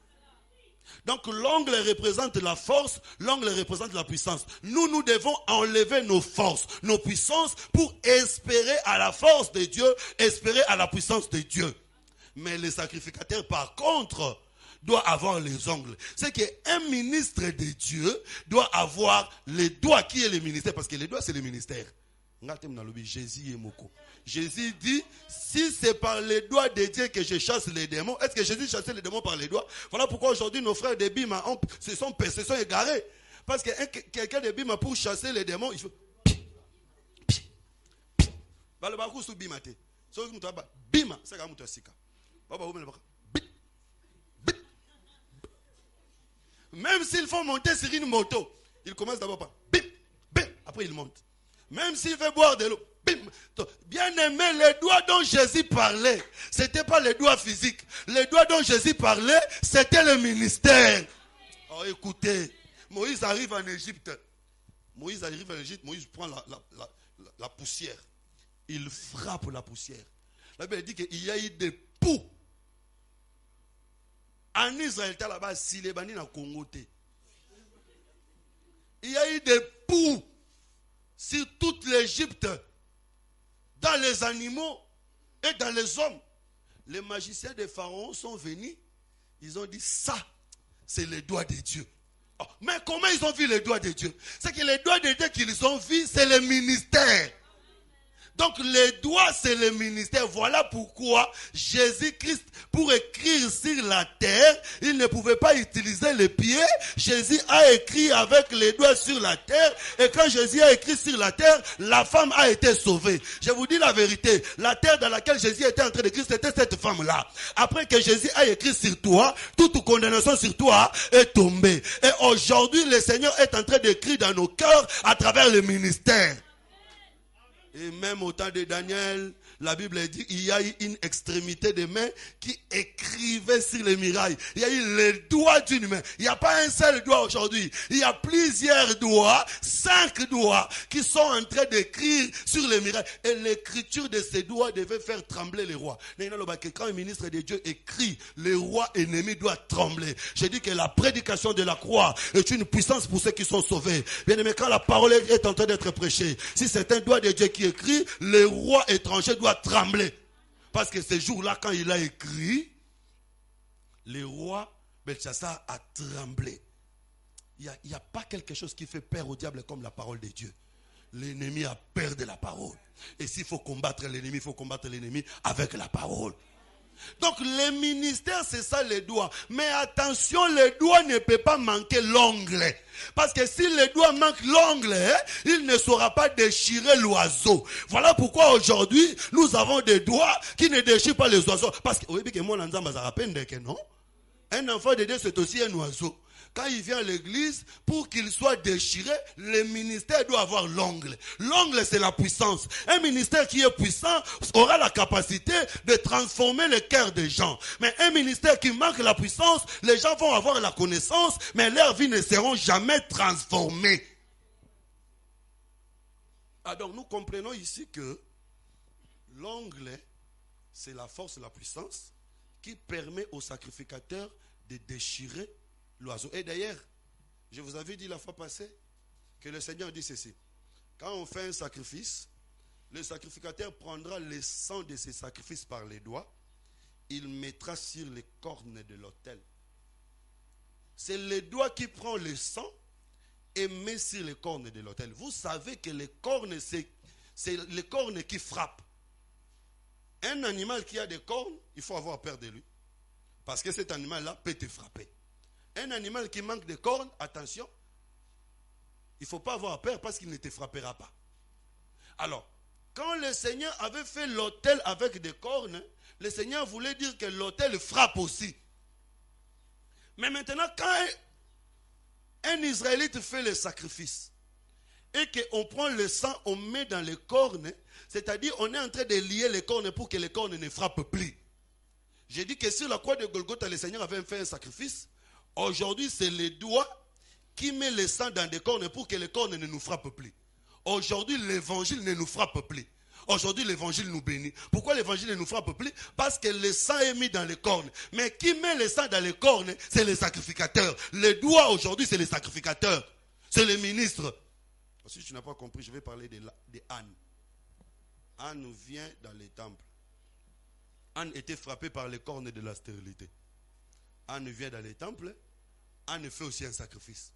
Donc l'ongle représente la force, l'ongle représente la puissance. Nous devons enlever nos forces, nos puissances pour espérer à la force de Dieu, espérer à la puissance de Dieu. Mais les sacrificateurs, par contre, doit avoir les ongles. C'est qu'un ministre de Dieu doit avoir les doigts qui est le ministère. Parce que les doigts, c'est le ministère. Jésus dit, si c'est par les doigts de Dieu que je chasse les démons, est-ce que Jésus chassait les démons par les doigts? Voilà pourquoi aujourd'hui nos frères de Bima se sont égarés. Parce que quelqu'un de Bima, pour chasser les démons, il faut... Bima, c'est comme même s'il faut monter sur une moto, il commence d'abord par bim, bim, Après, il monte. Même s'il veut boire de l'eau, bim. Bien aimé, les doigts dont Jésus parlait, ce n'était pas les doigts physiques. Les doigts dont Jésus parlait, c'était le ministère. Oh, écoutez, Moïse arrive en Égypte. Moïse prend la poussière. Il frappe la poussière. La Bible dit qu'il y a eu des poux. En Israël, là-bas, si les bandits dans Congo, il y a eu des poux sur toute l'Égypte, dans les animaux et dans les hommes. Les magiciens des pharaons sont venus, ils ont dit ça, c'est les doigts de Dieu. Oh, mais comment ils ont vu les doigts de Dieu? C'est que les doigts de Dieu qu'ils ont vus, c'est le ministère. Donc les doigts, c'est le ministère. Voilà pourquoi Jésus-Christ, pour écrire sur la terre, il ne pouvait pas utiliser les pieds. Jésus a écrit avec les doigts sur la terre. Et quand Jésus a écrit sur la terre, la femme a été sauvée. Je vous dis la vérité. La terre dans laquelle Jésus était en train d'écrire, c'était cette femme-là. Après que Jésus a écrit sur toi, toute condamnation sur toi est tombée. Et aujourd'hui, le Seigneur est en train d'écrire dans nos cœurs à travers le ministère. Et même au temps de Daniel, la Bible dit qu'il y a eu une extrémité de main qui écrivait sur les murailles. Il y a eu les doigts d'une main. Il n'y a pas un seul doigt aujourd'hui. Il y a plusieurs doigts, 5 doigts qui sont en train d'écrire sur les murailles. Et l'écriture de ces doigts devait faire trembler les rois. Quand un ministre de Dieu écrit, les rois ennemis doivent trembler. Je dis que la prédication de la croix est une puissance pour ceux qui sont sauvés. Bien aimé, quand la parole est en train d'être prêchée, si c'est un doigt de Dieu qui écrit, les rois étrangers doivent trembler. Parce que ce jour-là, quand il a écrit, le roi Belshazzar a tremblé. Il n'y a pas quelque chose qui fait peur au diable comme la parole de Dieu. L'ennemi a peur de la parole. Et s'il faut combattre l'ennemi, il faut combattre l'ennemi avec la parole. Donc les ministères, c'est ça les doigts. Mais attention, les doigts ne peuvent pas manquer l'ongle. Parce que si les doigts manquent l'ongle, il ne saura pas déchirer l'oiseau. Voilà pourquoi aujourd'hui, nous avons des doigts qui ne déchirent pas les oiseaux. Parce que, oui, non? Un enfant de Dieu, c'est aussi un oiseau. Quand il vient à l'église, pour qu'il soit déchiré, le ministère doit avoir l'ongle. L'ongle, c'est la puissance. Un ministère qui est puissant aura la capacité de transformer le cœur des gens. Mais un ministère qui manque la puissance, les gens vont avoir la connaissance, mais leurs vies ne seront jamais transformées. Ah, donc nous comprenons ici que l'ongle, c'est la force, la puissance qui permet au sacrificateur de déchirer l'oiseau. Et d'ailleurs, je vous avais dit la fois passée que le Seigneur dit ceci. Quand on fait un sacrifice, le sacrificateur prendra le sang de ses sacrifices par les doigts. Il mettra sur les cornes de l'autel. C'est le doigt qui prend le sang et met sur les cornes de l'autel. Vous savez que les cornes, c'est les cornes qui frappent. Un animal qui a des cornes, il faut avoir peur de lui. Parce que cet animal-là peut te frapper. Un animal qui manque de cornes, attention, il ne faut pas avoir peur parce qu'il ne te frappera pas. Alors, quand le Seigneur avait fait l'autel avec des cornes, le Seigneur voulait dire que l'autel frappe aussi. Mais maintenant, quand un Israélite fait le sacrifice et qu'on prend le sang, on met dans les cornes, c'est-à-dire on est en train de lier les cornes pour que les cornes ne frappent plus. J'ai dit que sur la croix de Golgotha, le Seigneur avait fait un sacrifice. Aujourd'hui, c'est les doigts qui mettent le sang dans des cornes pour que les cornes ne nous frappent plus. Aujourd'hui, l'évangile ne nous frappe plus. Aujourd'hui, l'évangile nous bénit. Pourquoi l'évangile ne nous frappe plus? Parce que le sang est mis dans les cornes. Mais qui met le sang dans les cornes? C'est les sacrificateurs. Les doigts aujourd'hui, c'est les sacrificateurs. C'est les ministres. Si tu n'as pas compris, je vais parler de Anne. Anne vient dans les temples. Anne était frappée par les cornes de la stérilité. Anne vient dans les temples. Anne fait aussi un sacrifice.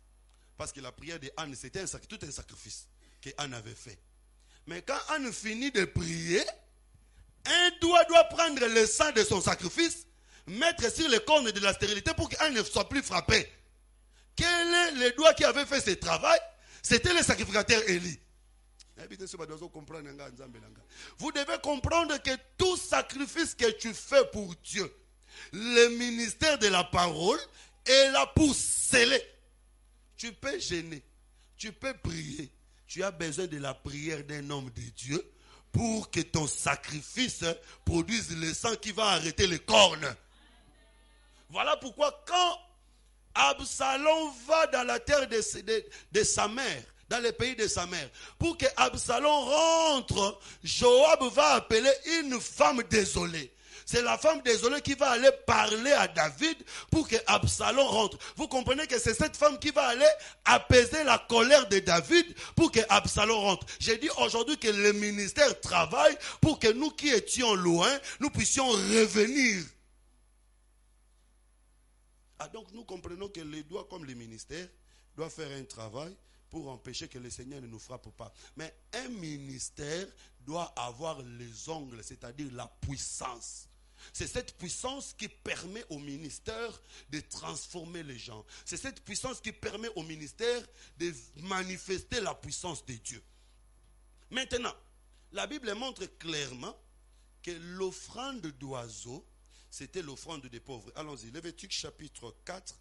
Parce que la prière de Anne, c'était tout un sacrifice que Anne avait fait. Mais quand Anne finit de prier, un doigt doit prendre le sang de son sacrifice, mettre sur les cornes de la stérilité pour qu'Anne ne soit plus frappée. Quel est le doigt qui avait fait ce travail? C'était le sacrificateur Élie. Vous devez comprendre que tout sacrifice que tu fais pour Dieu, le ministère de la parole est là pour sceller. Tu peux gêner, tu peux prier, tu as besoin de la prière d'un homme de Dieu pour que ton sacrifice produise le sang qui va arrêter les cornes. Voilà pourquoi quand Absalom va dans la terre de sa mère, dans le pays de sa mère, pour que Absalom rentre, Joab va appeler une femme désolée. C'est la femme désolée qui va aller parler à David pour que Absalom rentre. Vous comprenez que c'est cette femme qui va aller apaiser la colère de David pour que Absalom rentre. J'ai dit aujourd'hui que le ministère travaille pour que nous qui étions loin, nous puissions revenir. Ah, donc nous comprenons que les doigts comme les ministères doivent faire un travail pour empêcher que le Seigneur ne nous frappe pas. Mais un ministère doit avoir les ongles, c'est-à-dire la puissance. C'est cette puissance qui permet au ministère de transformer les gens. C'est cette puissance qui permet au ministère de manifester la puissance de Dieu. Maintenant, la Bible montre clairement que l'offrande d'oiseaux, c'était l'offrande des pauvres. Allons-y, Lévitique chapitre 4.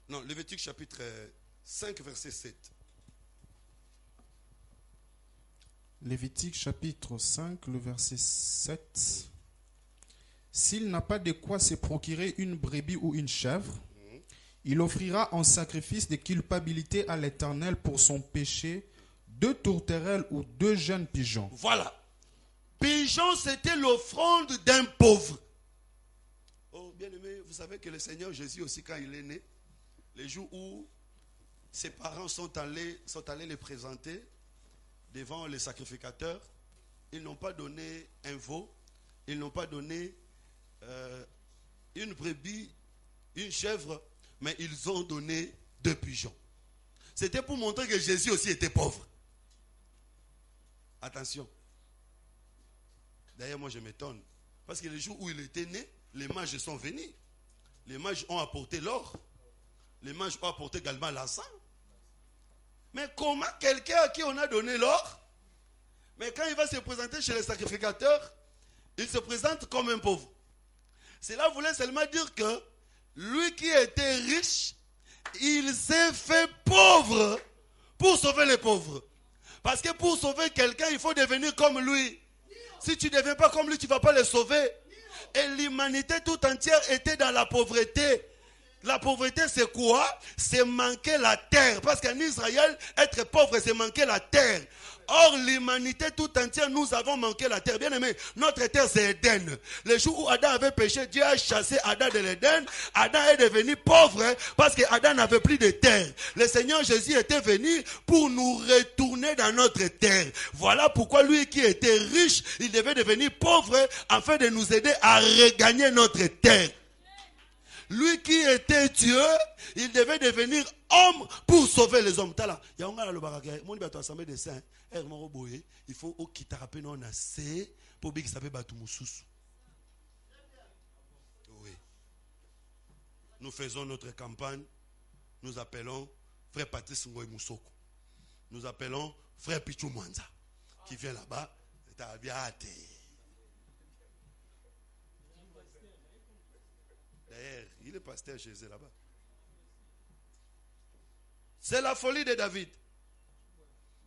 Non, Lévitique chapitre 5, verset 7. Lévitique chapitre 5, le verset 7. S'il n'a pas de quoi se procurer une brebis ou une chèvre, il offrira en sacrifice de culpabilité à l'Éternel pour son péché 2 tourterelles ou 2 jeunes pigeons. Voilà. Pigeon, c'était l'offrande d'un pauvre. Oh, bien aimé, vous savez que le Seigneur Jésus aussi, quand il est né, les jours où ses parents sont allés les présenter devant les sacrificateurs, ils n'ont pas donné un veau, ils n'ont pas donné une brebis, une chèvre, mais ils ont donné 2 pigeons. C'était pour montrer que Jésus aussi était pauvre. Attention. D'ailleurs, moi je m'étonne. Parce que le jour où il était né, les mages sont venus. Les mages ont apporté l'or. Les mages ont apporté également l'encens. Mais comment quelqu'un à qui on a donné l'or, mais quand il va se présenter chez les sacrificateurs, il se présente comme un pauvre. Cela voulait seulement dire que lui qui était riche, il s'est fait pauvre pour sauver les pauvres. Parce que pour sauver quelqu'un, il faut devenir comme lui. Si tu ne deviens pas comme lui, tu ne vas pas le sauver. Et l'humanité tout entière était dans la pauvreté. La pauvreté, c'est quoi? C'est manquer la terre. Parce qu'en Israël, être pauvre, c'est manquer la terre. Or, l'humanité tout entière, nous avons manqué la terre. Bien aimé, notre terre, c'est Éden. Le jour où Adam avait péché, Dieu a chassé Adam de l'Éden. Adam est devenu pauvre parce qu'Adam n'avait plus de terre. Le Seigneur Jésus était venu pour nous retourner dans notre terre. Voilà pourquoi lui qui était riche, il devait devenir pauvre afin de nous aider à regagner notre terre. Lui qui était Dieu, il devait devenir homme pour sauver les hommes. Il faut oui. Nous faisons notre campagne. Nous appelons frère Patrice Ngoy Moussoko. Nous appelons frère Pichou Mwanza qui vient là-bas. D'ailleurs, il est pasteur chez eux là-bas. C'est la folie de David.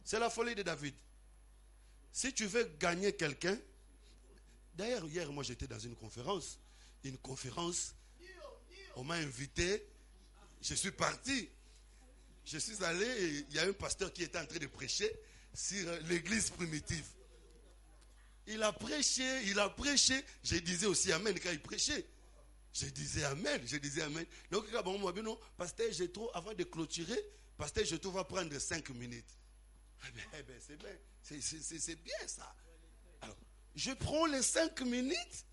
C'est la folie de David. Si tu veux gagner quelqu'un, d'ailleurs hier moi j'étais dans une conférence, on m'a invité, je suis parti, je suis allé et il y a un pasteur qui était en train de prêcher sur l'église primitive. Il a prêché, je disais aussi amen quand il prêchait. Je disais amen. Donc, pasteur, je trouve, avant de clôturer, pasteur, je trouve, va prendre 5 minutes. C'est bien. C'est bien ça. Alors, je prends les 5 minutes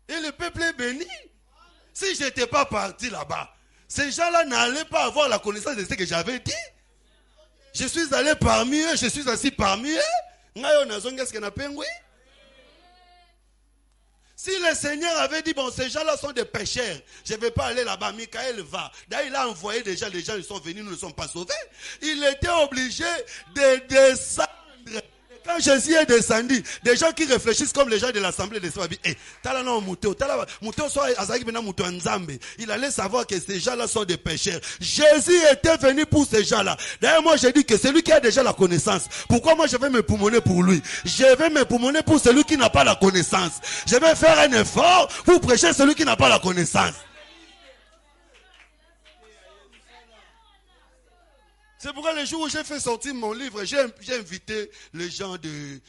et le peuple est béni. Si je n'étais pas parti là-bas, ces gens-là n'allaient pas avoir la connaissance de ce que j'avais dit. Je suis allé parmi eux, je suis assis parmi eux. Si le Seigneur avait dit, bon, ces gens-là sont des pécheurs, je ne vais pas aller là-bas, Michael va. D'ailleurs, il a envoyé déjà, les gens ils sont venus, nous ne sommes pas sauvés. Il était obligé de descendre, de Quand Jésus est descendu, des gens qui réfléchissent comme les gens de l'assemblée de Sababi, il allait savoir que ces gens-là sont des pécheurs. Jésus était venu pour ces gens-là. D'ailleurs, moi, j'ai dit que celui qui a déjà la connaissance, pourquoi moi je vais me poumonner pour lui? Je vais me poumonner pour celui qui n'a pas la connaissance. Je vais faire un effort pour prêcher celui qui n'a pas la connaissance. C'est pourquoi le jour où j'ai fait sortir mon livre, j'ai invité les gens de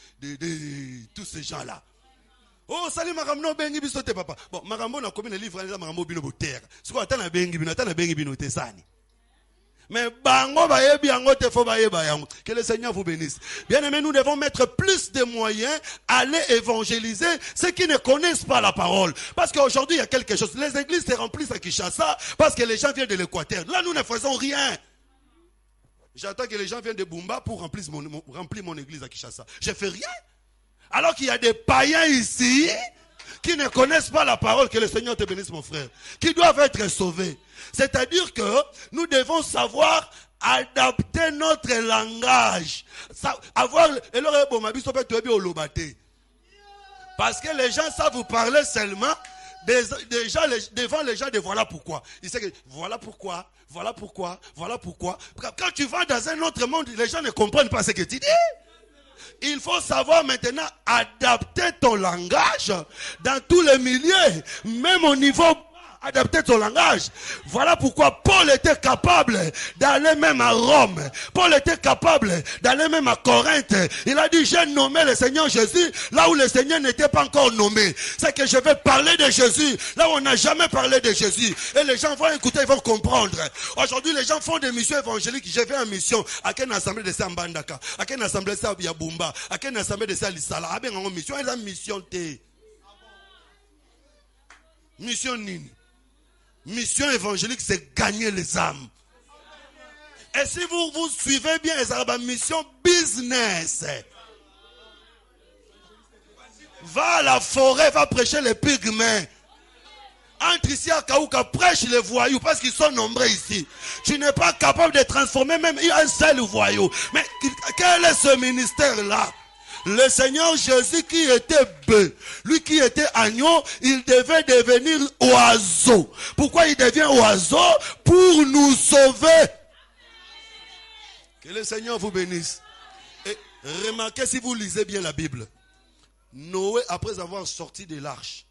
tous ces gens-là. Oh, salut Maramno Bengi Bisote papa. Bon, Marambo n'a commis le livre, Marambo Bino Boter. C'est quoi, t'as Bengi Bino, t'as Bengi Bino Tessani. Mais bango bayebi ango te fo bayeba yango. Que le Seigneur vous bénisse. Bien aimé, nous devons mettre plus de moyens à aller évangéliser ceux qui ne connaissent pas la parole. Parce qu'aujourd'hui, il y a quelque chose. Les églises se remplissent à Kinshasa parce que les gens viennent de l'Équateur. Là, nous ne faisons rien. J'attends que les gens viennent de Bumba pour remplir mon église à Kinshasa. Je ne fais rien. Alors qu'il y a des païens ici qui ne connaissent pas la parole. Que le Seigneur te bénisse, mon frère. Qui doivent être sauvés. C'est-à-dire que nous devons savoir adapter notre langage. Parce que les gens savent vous parler seulement déjà devant les gens de voilà pourquoi. Ils savent que voilà pourquoi. Voilà pourquoi. Quand tu vas dans un autre monde, les gens ne comprennent pas ce que tu dis. Il faut savoir maintenant adapter ton langage dans tous les milieux, même au niveau adapter ton langage. Voilà pourquoi Paul était capable d'aller même à Rome. Paul était capable d'aller même à Corinthe. Il a dit, j'ai nommé le Seigneur Jésus là où le Seigneur n'était pas encore nommé. C'est que je vais parler de Jésus là où on n'a jamais parlé de Jésus. Et les gens vont écouter, ils vont comprendre. Aujourd'hui, les gens font des missions évangéliques. Je vais en mission à quelle assemblée de Sambandaka, à quelle assemblée de Yabumba, à quelle assemblée de Salisala. À bien en mission, ils ont mission T. Mission Nini. Mission évangélique, c'est gagner les âmes. Et si vous suivez bien, c'est une mission business. Va à la forêt, va prêcher les pygmées. Entre ici à Kaouka, prêche les voyous parce qu'ils sont nombreux ici. Tu n'es pas capable de transformer même un seul voyou. Mais quel est ce ministère-là? Le Seigneur Jésus qui était bœuf, lui qui était agneau, il devait devenir oiseau. Pourquoi il devient oiseau? Pour nous sauver. Que le Seigneur vous bénisse. Et remarquez si vous lisez bien la Bible. Noé, après avoir sorti de l'arche,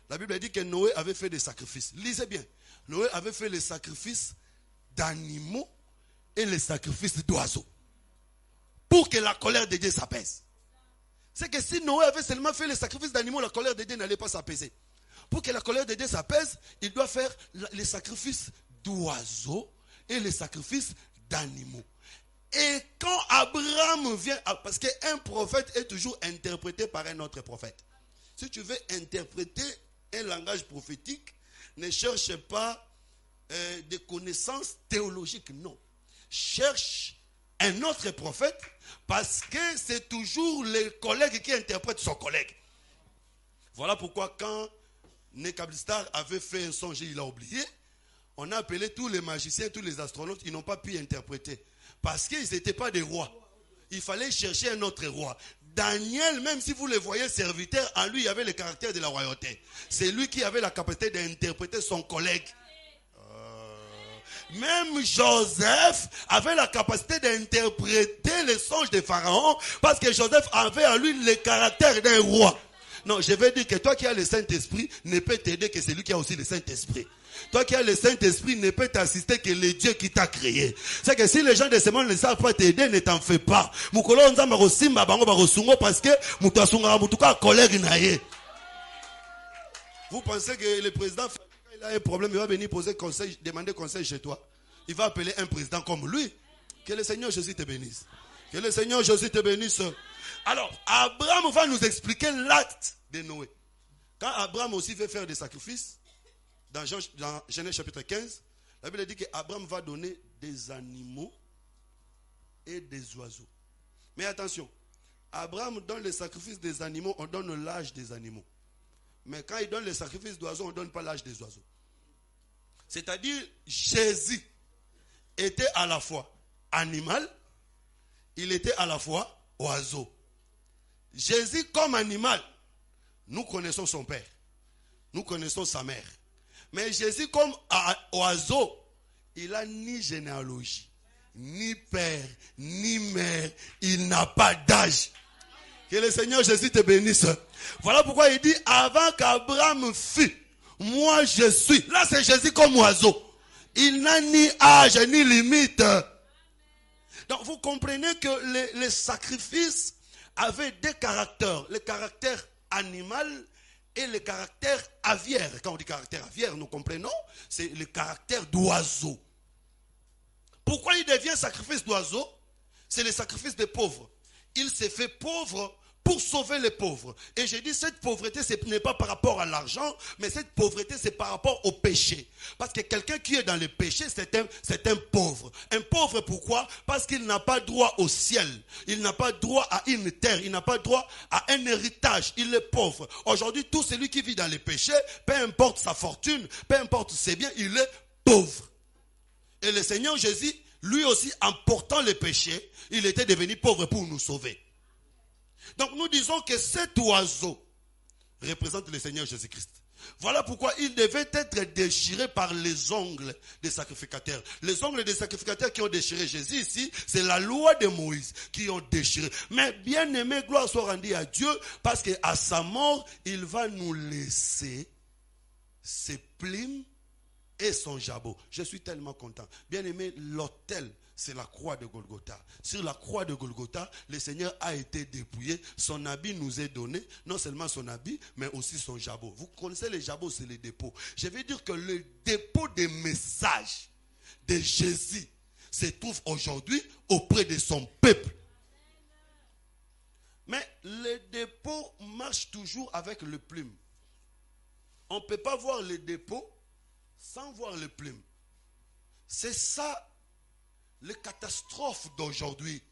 la Bible dit que Noé avait fait des sacrifices. Lisez bien. Noé avait fait les sacrifices d'animaux et les sacrifices d'oiseaux. Pour que la colère de Dieu s'apaise. C'est que si Noé avait seulement fait les sacrifices d'animaux, la colère de Dieu n'allait pas s'apaiser. Pour que la colère de Dieu s'apaise, il doit faire les sacrifices d'oiseaux et les sacrifices d'animaux. Et quand Abraham vient, parce qu'un prophète est toujours interprété par un autre prophète. Si tu veux interpréter un langage prophétique, ne cherche pas des connaissances théologiques, non. Cherche un autre prophète, parce que c'est toujours le collègue qui interprète son collègue. Voilà pourquoi quand Nekablistar avait fait un songe, il a oublié. On a appelé tous les magiciens, tous les astronautes, ils n'ont pas pu interpréter. Parce qu'ils n'étaient pas des rois. Il fallait chercher un autre roi. Daniel, même si vous le voyez serviteur, en lui il y avait le caractère de la royauté. C'est lui qui avait la capacité d'interpréter son collègue. Même Joseph avait la capacité d'interpréter les songes de Pharaon parce que Joseph avait en lui le caractère d'un roi. Non, je veux dire que toi qui as le Saint-Esprit ne peut t'aider que celui qui a aussi le Saint-Esprit. Toi qui as le Saint-Esprit ne peut t'assister que le Dieu qui t'a créé. C'est que si les gens de ce monde ne savent pas t'aider, ne t'en fais pas. Parce que vous pensez que le président, il a un problème, il va venir poser conseil, demander conseil chez toi. Il va appeler un président comme lui. Que le Seigneur Jésus te bénisse. Que le Seigneur Jésus te bénisse. Alors, Abraham va nous expliquer l'acte de Noé. Quand Abraham aussi veut faire des sacrifices, dans Genèse chapitre 15, la Bible dit qu'Abraham va donner des animaux et des oiseaux. Mais attention, Abraham donne les sacrifices des animaux, on donne l'âge des animaux. Mais quand il donne les sacrifices d'oiseaux, on ne donne pas l'âge des oiseaux. C'est-à-dire, Jésus était à la fois animal, il était à la fois oiseau. Jésus comme animal, nous connaissons son père. Nous connaissons sa mère. Mais Jésus comme oiseau, il n'a ni généalogie, ni père, ni mère. Il n'a pas d'âge. Que le Seigneur Jésus te bénisse. Voilà pourquoi il dit, avant qu'Abraham fût, moi je suis. Là c'est Jésus comme oiseau. Il n'a ni âge, ni limite. Donc vous comprenez que les sacrifices avaient des caractères. Le caractère animal et le caractère aviaire. Quand on dit caractère aviaire, nous comprenons, c'est le caractère d'oiseau. Pourquoi il devient sacrifice d'oiseau? C'est le sacrifice des pauvres. Il s'est fait pauvre pour sauver les pauvres. Et j'ai dit, cette pauvreté, ce n'est pas par rapport à l'argent, mais cette pauvreté, c'est par rapport au péché. Parce que quelqu'un qui est dans le péché, c'est un pauvre. Un pauvre, pourquoi? Parce qu'il n'a pas droit au ciel. Il n'a pas droit à une terre. Il n'a pas droit à un héritage. Il est pauvre. Aujourd'hui, tout celui qui vit dans le péché, peu importe sa fortune, peu importe ses biens, il est pauvre. Et le Seigneur Jésus, lui aussi, en portant le péché, il était devenu pauvre pour nous sauver. Donc nous disons que cet oiseau représente le Seigneur Jésus-Christ. Voilà pourquoi il devait être déchiré par les ongles des sacrificateurs. Les ongles des sacrificateurs qui ont déchiré Jésus ici, c'est la loi de Moïse qui ont déchiré. Mais bien aimé, gloire soit rendue à Dieu, parce qu'à sa mort, il va nous laisser ses plumes et son jabot. Je suis tellement content. Bien aimé, l'autel, c'est la croix de Golgotha. Sur la croix de Golgotha, le Seigneur a été dépouillé. Son habit nous est donné. Non seulement son habit, mais aussi son jabot. Vous connaissez les jabots, c'est les dépôts. Je veux dire que le dépôt des messages de Jésus se trouve aujourd'hui auprès de son peuple. Mais le dépôt marche toujours avec le plume. On ne peut pas voir le dépôt sans voir le plume. C'est ça les catastrophes d'aujourd'hui.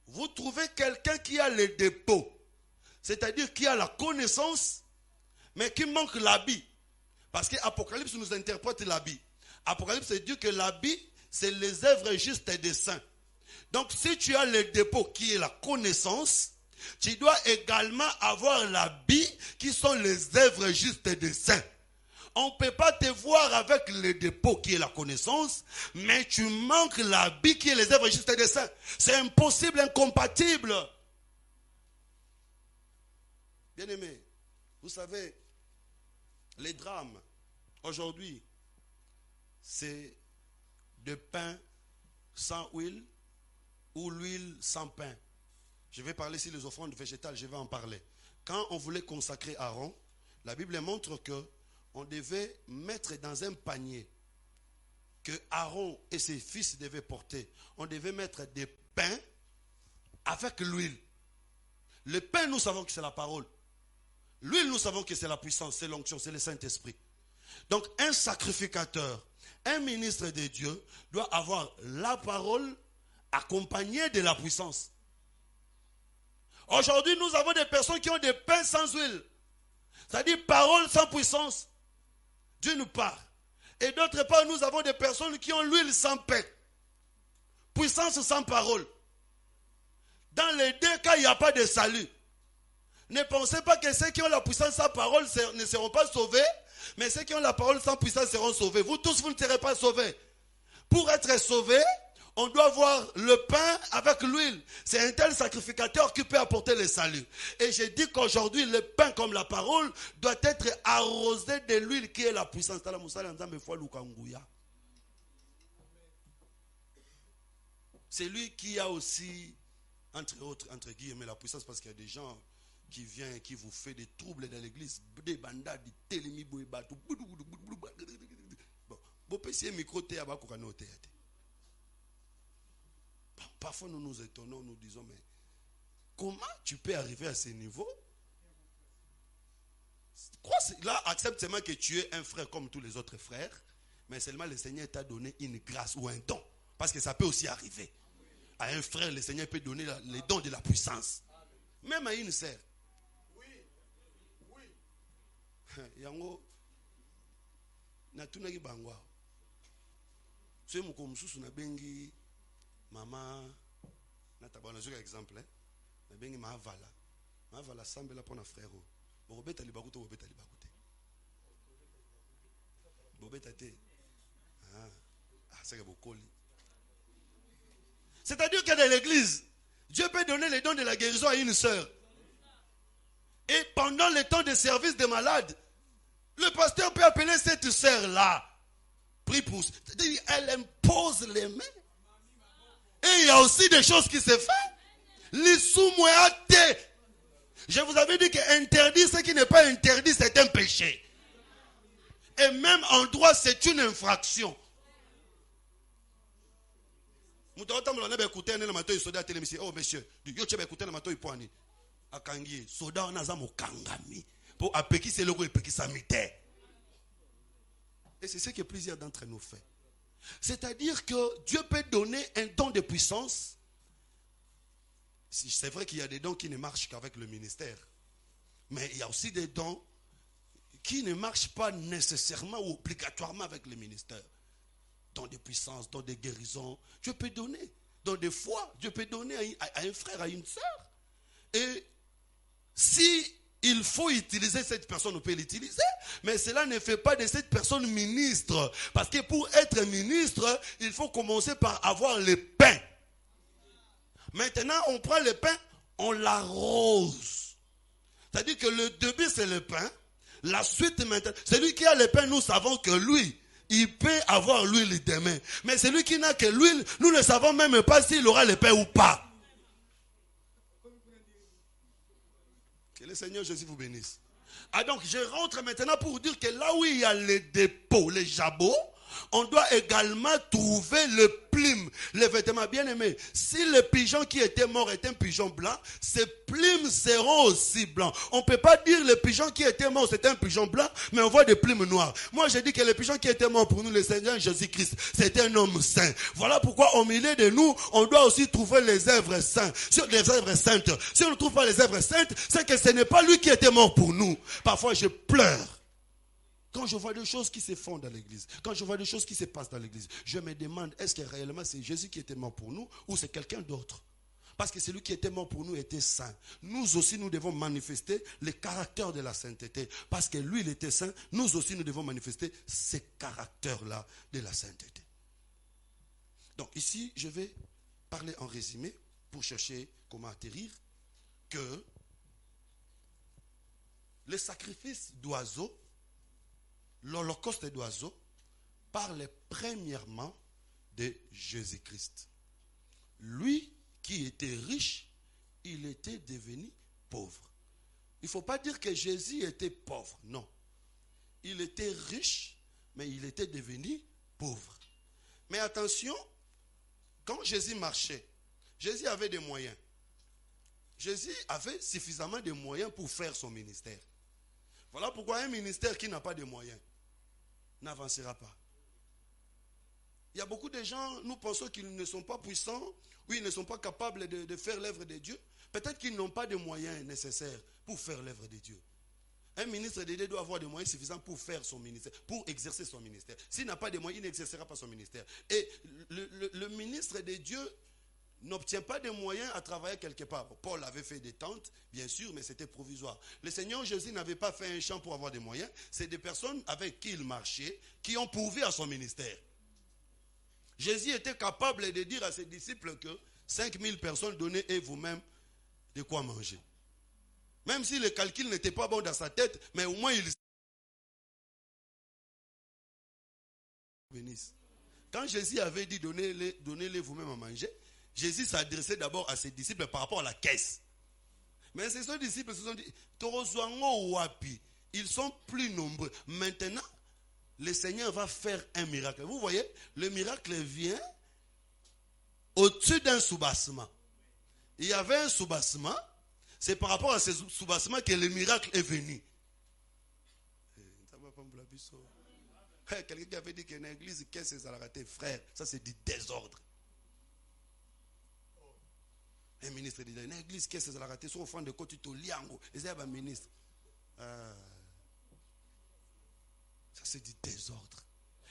Vous trouvez quelqu'un qui a le dépôt, c'est-à-dire qui a la connaissance, mais qui manque l'habit. Parce que Apocalypse nous interprète l'habit. Apocalypse dit que l'habit, c'est les œuvres justes des saints. Donc si tu as le dépôt qui est la connaissance, tu dois également avoir l'habit qui sont les œuvres justes des saints. On ne peut pas te voir avec le dépôt qui est la connaissance, mais tu manques l'habit qui est les œuvres justes des saints. C'est impossible, incompatible. Bien aimé, vous savez, les drames aujourd'hui, c'est de pain sans huile ou l'huile sans pain. Je vais parler ici des offrandes végétales, je vais en parler. Quand on voulait consacrer Aaron, la Bible montre que on devait mettre dans un panier que Aaron et ses fils devaient porter. On devait mettre des pains avec l'huile. Le pain, nous savons que c'est la parole. L'huile, nous savons que c'est la puissance, c'est l'onction, c'est le Saint-Esprit. Donc, un sacrificateur, un ministre de Dieu doit avoir la parole accompagnée de la puissance. Aujourd'hui, nous avons des personnes qui ont des pains sans huile. C'est-à-dire parole sans puissance. D'une part. Et d'autre part, nous avons des personnes qui ont l'huile sans pain. Puissance sans parole. Dans les deux cas, il n'y a pas de salut. Ne pensez pas que ceux qui ont la puissance sans parole ne seront pas sauvés, mais ceux qui ont la parole sans puissance seront sauvés. Vous tous, vous ne serez pas sauvés. Pour être sauvés, on doit voir le pain avec l'huile. C'est un tel sacrificateur qui peut apporter le salut. Et j'ai dit qu'aujourd'hui, le pain comme la parole doit être arrosé de l'huile qui est la puissance. C'est lui qui a aussi, entre autres, entre guillemets, la puissance, parce qu'il y a des gens qui viennent, qui vous font des troubles dans l'église. Des bandades, des télémi, bon, micro parfois nous nous étonnons, nous disons, mais comment tu peux arriver à ce niveau? Là, accepte seulement que tu es un frère comme tous les autres frères, mais seulement le Seigneur t'a donné une grâce ou un don. Parce que ça peut aussi arriver. À un frère, le Seigneur peut donner les dons de la puissance. Même à une sœur. Oui. Yango, natunaki bangwa. Tu es mon komsusu na bengi. Maman, exemple, bengi mavala. Voilà, sambela pour un frère. Bobeta libakuto, bobeta libakute. Bobeta te. C'est beaucoup. C'est-à-dire que dans l'église, Dieu peut donner les dons de la guérison à une sœur. Et pendant le temps de service des malades, le pasteur peut appeler cette sœur-là. Prie pour. C'est-à-dire, elle impose les mains. Et il y a aussi des choses qui se font. L'issoumouéate. Je vous avais dit qu'interdit ce qui n'est pas interdit, c'est un péché. Et même en droit, c'est une infraction. Oh monsieur, soda on a kangami pour apeki c'est le peki samite. Et c'est ce que plusieurs d'entre nous font. C'est-à-dire que Dieu peut donner un don de puissance. C'est vrai qu'il y a des dons qui ne marchent qu'avec le ministère. Mais il y a aussi des dons qui ne marchent pas nécessairement ou obligatoirement avec le ministère. Dons de puissance, dons de guérison. Dieu peut donner. Dons de foi. Dieu peut donner à un frère, à une sœur. Et si il faut utiliser cette personne, on peut l'utiliser. Mais cela ne fait pas de cette personne ministre. Parce que pour être ministre, il faut commencer par avoir le pain. Maintenant, on prend le pain, on l'arrose. C'est-à-dire que le début, c'est le pain. La suite, maintenant, celui qui a le pain, nous savons que lui, il peut avoir l'huile demain. Mais celui qui n'a que l'huile, nous ne savons même pas s'il aura le pain ou pas. Que le Seigneur Jésus vous bénisse. Ah donc, je rentre maintenant pour dire que là où il y a les dépôts, les jabots, on doit également trouver le plume, les vêtements. Bien aimés, si le pigeon qui était mort est un pigeon blanc, ses plumes seront aussi blancs. On ne peut pas dire le pigeon qui était mort c'est un pigeon blanc, mais on voit des plumes noires. Moi je dis que le pigeon qui était mort pour nous, le Seigneur Jésus-Christ, c'est un homme saint. Voilà pourquoi au milieu de nous, on doit aussi trouver les œuvres saintes. Sur les œuvres saintes. Si on ne trouve pas les œuvres saintes, c'est que ce n'est pas lui qui était mort pour nous. Parfois je pleure. Quand je vois des choses qui se font dans l'église, quand je vois des choses qui se passent dans l'église, je me demande, est-ce que réellement c'est Jésus qui était mort pour nous ou c'est quelqu'un d'autre? Parce que celui qui était mort pour nous était saint. Nous aussi, nous devons manifester le caractère de la sainteté. Parce que lui, il était saint, nous aussi, nous devons manifester ce caractère-là de la sainteté. Donc ici, je vais parler en résumé pour chercher comment atterrir que le sacrifice d'oiseaux, l'holocauste d'oiseaux parle premièrement de Jésus-Christ. Lui qui était riche, il était devenu pauvre. Il ne faut pas dire que Jésus était pauvre, non. Il était riche, mais il était devenu pauvre. Mais attention, quand Jésus marchait, Jésus avait des moyens. Jésus avait suffisamment de moyens pour faire son ministère. Voilà pourquoi un ministère qui n'a pas de moyens n'avancera pas. Il y a beaucoup de gens, nous pensons qu'ils ne sont pas puissants, ou ils ne sont pas capables de faire l'œuvre de Dieu. Peut-être qu'ils n'ont pas de moyens nécessaires pour faire l'œuvre de Dieu. Un ministre de Dieu doit avoir des moyens suffisants pour faire son ministère, pour exercer son ministère. S'il n'a pas de moyens, il n'exercera pas son ministère. Et le ministre de Dieu n'obtient pas de moyens à travailler quelque part. Paul avait fait des tentes, bien sûr, mais c'était provisoire. Le Seigneur Jésus n'avait pas fait un champ pour avoir des moyens. C'est des personnes avec qui il marchait, qui ont pourvu à son ministère. Jésus était capable de dire à ses disciples que 5000 personnes donnaient et vous-même de quoi manger. Même si le calcul n'était pas bon dans sa tête, mais au moins il bénisse. Quand Jésus avait dit donnez-les vous-même à manger, Jésus s'adressait d'abord à ses disciples par rapport à la caisse. Mais ces disciples se sont dit, ils sont plus nombreux. Maintenant, le Seigneur va faire un miracle. Vous voyez, le miracle vient au-dessus d'un soubassement. Il y avait un soubassement. C'est par rapport à ce soubassement que le miracle est venu. Quelqu'un qui avait dit qu'une église, qu'est-ce que ça a raté, frère? Ça c'est du désordre. Un ministre dit, une église, qu'est-ce que ça a raté? Son offrande de côté, tu liango. Et c'est un ministre. Ça c'est du désordre.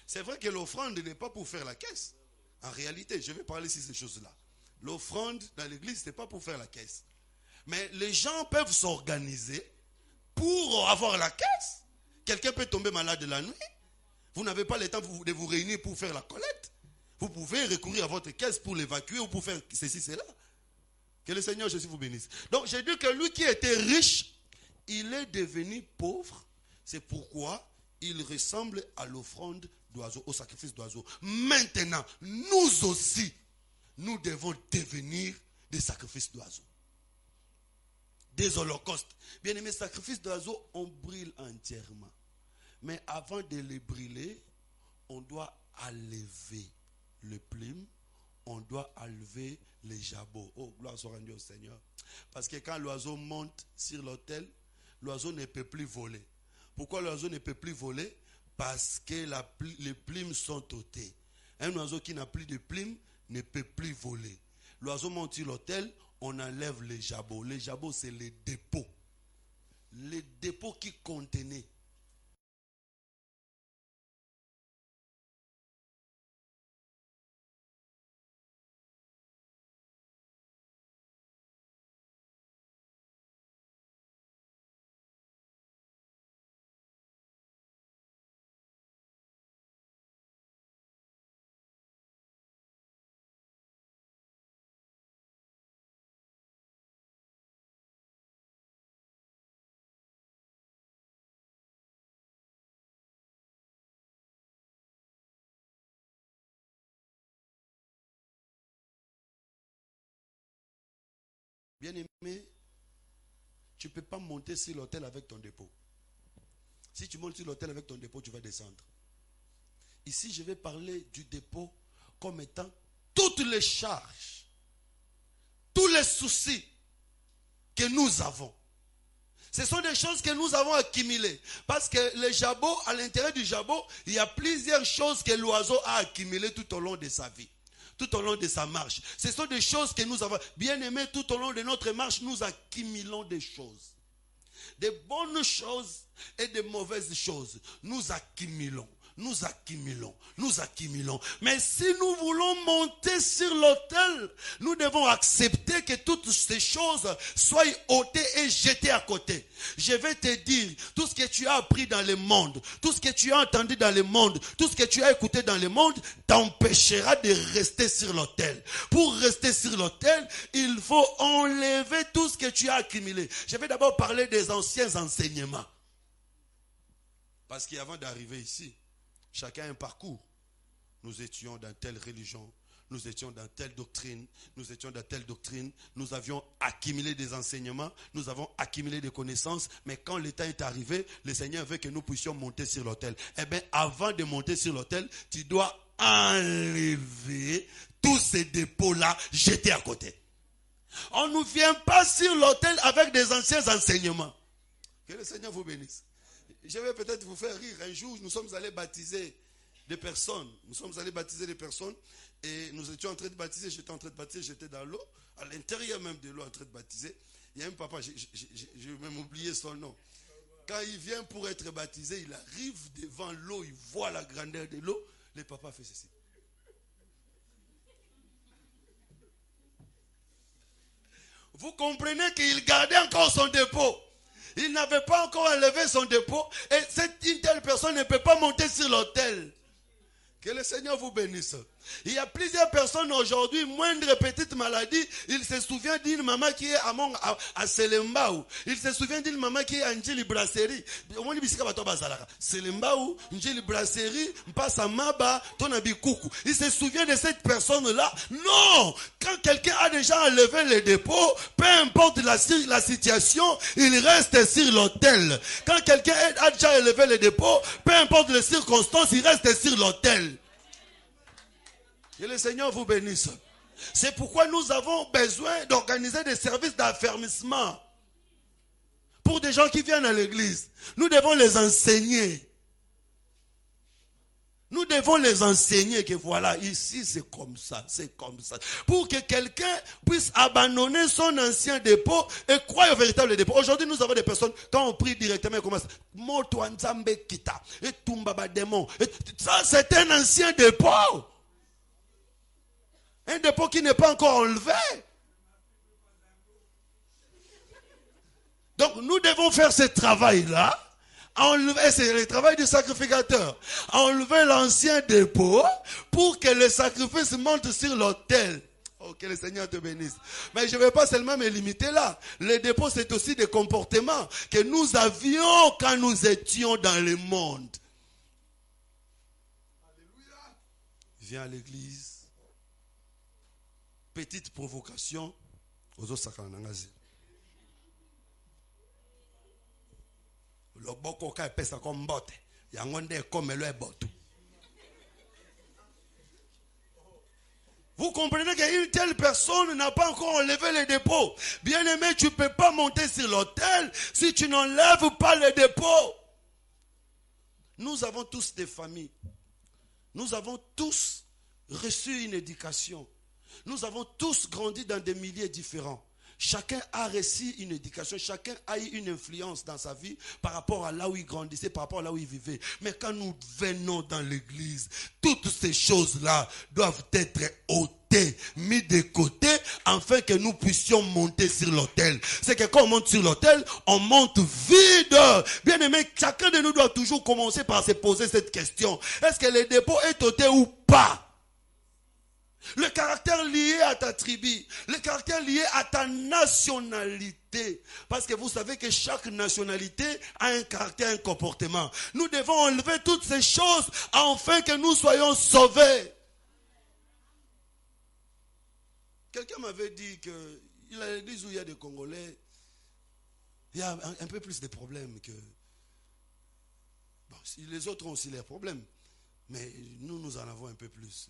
C'est vrai que l'offrande n'est pas pour faire la caisse. En réalité, je vais parler ici de ces choses-là. L'offrande dans l'église, ce n'est pas pour faire la caisse. Mais les gens peuvent s'organiser pour avoir la caisse. Quelqu'un peut tomber malade la nuit. Vous n'avez pas le temps de vous réunir pour faire la collecte. Vous pouvez recourir à votre caisse pour l'évacuer ou pour faire ceci, cela. Que le Seigneur Jésus vous bénisse. Donc j'ai dit que lui qui était riche, il est devenu pauvre. C'est pourquoi il ressemble à l'offrande d'oiseaux, au sacrifice d'oiseaux. Maintenant, nous aussi, nous devons devenir des sacrifices d'oiseaux. Des holocaustes. Bien aimé, sacrifices d'oiseaux, on brûle entièrement. Mais avant de les brûler, on doit enlever le plume, on doit enlever les jabots. Oh, gloire soit rendue au Seigneur. Parce que quand l'oiseau monte sur l'autel, l'oiseau ne peut plus voler. Pourquoi l'oiseau ne peut plus voler? Parce que les plumes sont ôtées. Un oiseau qui n'a plus de plumes ne peut plus voler. L'oiseau monte sur l'autel, on enlève les jabots. Les jabots, c'est les dépôts. Les dépôts qui contenaient. Bien-aimé, tu ne peux pas monter sur l'autel avec ton dépôt. Si tu montes sur l'autel avec ton dépôt, tu vas descendre. Ici, je vais parler du dépôt comme étant toutes les charges, tous les soucis que nous avons. Ce sont des choses que nous avons accumulées. Parce que les jabots, à l'intérieur du jabot, il y a plusieurs choses que l'oiseau a accumulées tout au long de sa vie. Tout au long de sa marche. Ce sont des choses que nous avons. Bien aimés, tout au long de notre marche, nous accumulons des choses. Des bonnes choses et des mauvaises choses. Nous accumulons. Nous accumulons, nous accumulons. Mais si nous voulons monter sur l'autel, nous devons accepter que toutes ces choses soient ôtées et jetées à côté. Je vais te dire, tout ce que tu as appris dans le monde, tout ce que tu as entendu dans le monde, tout ce que tu as écouté dans le monde, t'empêchera de rester sur l'autel. Pour rester sur l'autel, il faut enlever tout ce que tu as accumulé. Je vais d'abord parler des anciens enseignements. Parce qu'avant d'arriver ici, chacun a un parcours. Nous étions dans telle religion, nous étions dans telle doctrine, nous étions dans telle doctrine, nous avions accumulé des enseignements, nous avons accumulé des connaissances, mais quand le temps est arrivé, le Seigneur veut que nous puissions monter sur l'autel. Eh bien, avant de monter sur l'autel, tu dois enlever tous ces dépôts-là, jeter à côté. On ne vient pas sur l'autel avec des anciens enseignements. Que le Seigneur vous bénisse. Je vais peut-être vous faire rire. Un jour, nous sommes allés baptiser des personnes. Nous sommes allés baptiser des personnes et nous étions en train de baptiser. J'étais en train de baptiser, j'étais dans l'eau, à l'intérieur même de l'eau en train de baptiser. Il y a un papa, j'ai même oublié son nom. Quand il vient pour être baptisé, il arrive devant l'eau, il voit la grandeur de l'eau. Le papa fait ceci. Vous comprenez qu'il gardait encore son dépôt. Il n'avait pas encore enlevé son dépôt. Et une telle personne ne peut pas monter sur l'autel. Que le Seigneur vous bénisse. Il y a plusieurs personnes aujourd'hui, moindre petite maladie, il se souvient d'une maman qui est à Selembao. Il se souvient d'une maman qui est à Njili Brasserie. Selembao, Njili Brasserie, Mpasa Maba, Tonabi Koukou. Il se souvient de cette personne-là. Non! Quand quelqu'un a déjà enlevé le dépôt, peu importe la situation, il reste sur l'autel. Quand quelqu'un a déjà enlevé le dépôt, peu importe les circonstances, il reste sur l'autel. Que le Seigneur vous bénisse. C'est pourquoi nous avons besoin d'organiser des services d'affermissement pour des gens qui viennent à l'église. Nous devons les enseigner. Nous devons les enseigner que voilà, ici c'est comme ça, c'est comme ça. Pour que quelqu'un puisse abandonner son ancien dépôt et croire au véritable dépôt. Aujourd'hui, nous avons des personnes, quand on prie directement, ils commencent. Moto Nzambe Kita, et Tumbaba Démon. Ça, c'est un ancien dépôt. Un dépôt qui n'est pas encore enlevé. Donc nous devons faire ce travail-là. C'est le travail du sacrificateur. Enlever l'ancien dépôt pour que le sacrifice monte sur l'autel. Oh, que le Seigneur te bénisse. Mais je ne vais pas seulement me limiter là. Le dépôt, c'est aussi des comportements que nous avions quand nous étions dans le monde. Alléluia. Viens à l'église. Petite provocation. Ozo sakanangazi. Le boko ka pesa comme botte. Yangonde comme le botte. Vous comprenez qu'une telle personne n'a pas encore enlevé les dépôts. Bien-aimé, tu ne peux pas monter sur l'autel si tu n'enlèves pas les dépôts. Nous avons tous des familles. Nous avons tous reçu une éducation. Nous avons tous grandi dans des milieux différents. Chacun a reçu une éducation, chacun a eu une influence dans sa vie par rapport à là où il grandissait, par rapport à là où il vivait. Mais quand nous venons dans l'église, toutes ces choses-là doivent être ôtées, mises de côté, afin que nous puissions monter sur l'autel. C'est que quand on monte sur l'autel, on monte vide. Bien aimé, chacun de nous doit toujours commencer par se poser cette question. Est-ce que le dépôt est ôté ou pas? Le caractère lié à ta tribu, le caractère lié à ta nationalité. Parce que vous savez que chaque nationalité a un caractère, un comportement. Nous devons enlever toutes ces choses afin que nous soyons sauvés. Quelqu'un m'avait dit qu'il y a l'église où il y a des Congolais, il y a un peu plus de problèmes que... Bon, les autres ont aussi leurs problèmes, mais nous en avons un peu plus.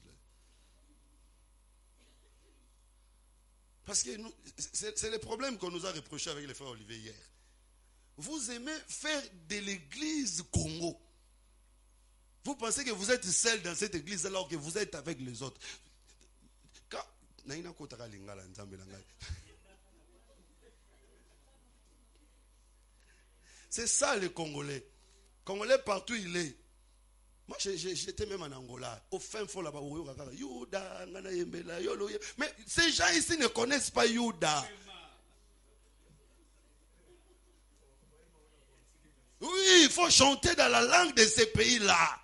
Parce que c'est le problème qu'on nous a reproché avec les frères Olivier hier. Vous aimez faire de l'église Congo. Vous pensez que vous êtes seul dans cette église alors que vous êtes avec les autres. C'est ça les Congolais. Congolais partout il est. Moi, j'étais même en Angola, au fin fond là-bas, mais ces gens ici ne connaissent pas Youda. Oui, il faut chanter dans la langue de ces pays-là.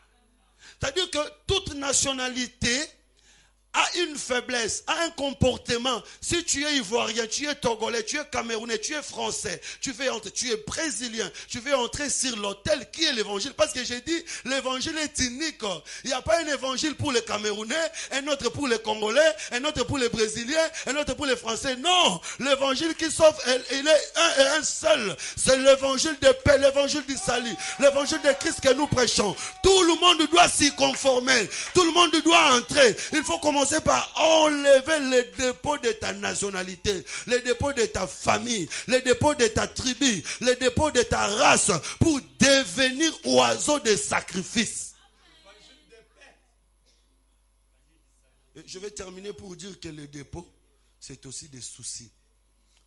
C'est-à-dire que toute nationalité a une faiblesse, a un comportement. Si tu es ivoirien, tu es togolais, tu es camerounais, tu es français, tu es brésilien, tu veux entrer sur l'autel qui est l'évangile. Parce que j'ai dit, l'évangile est unique. Il n'y a pas un évangile pour les Camerounais, un autre pour les Congolais, un autre pour les Brésiliens, un autre pour les Français. Non, l'évangile qui sauve, il est un et un seul. C'est l'évangile de paix, l'évangile du salut, l'évangile de Christ que nous prêchons. Tout le monde doit s'y conformer. Tout le monde doit entrer. Il faut commencer par enlever les dépôts de ta nationalité, les dépôts de ta famille, les dépôts de ta tribu, les dépôts de ta race pour devenir oiseau de sacrifice. Et je vais terminer pour dire que le dépôt, c'est aussi des soucis.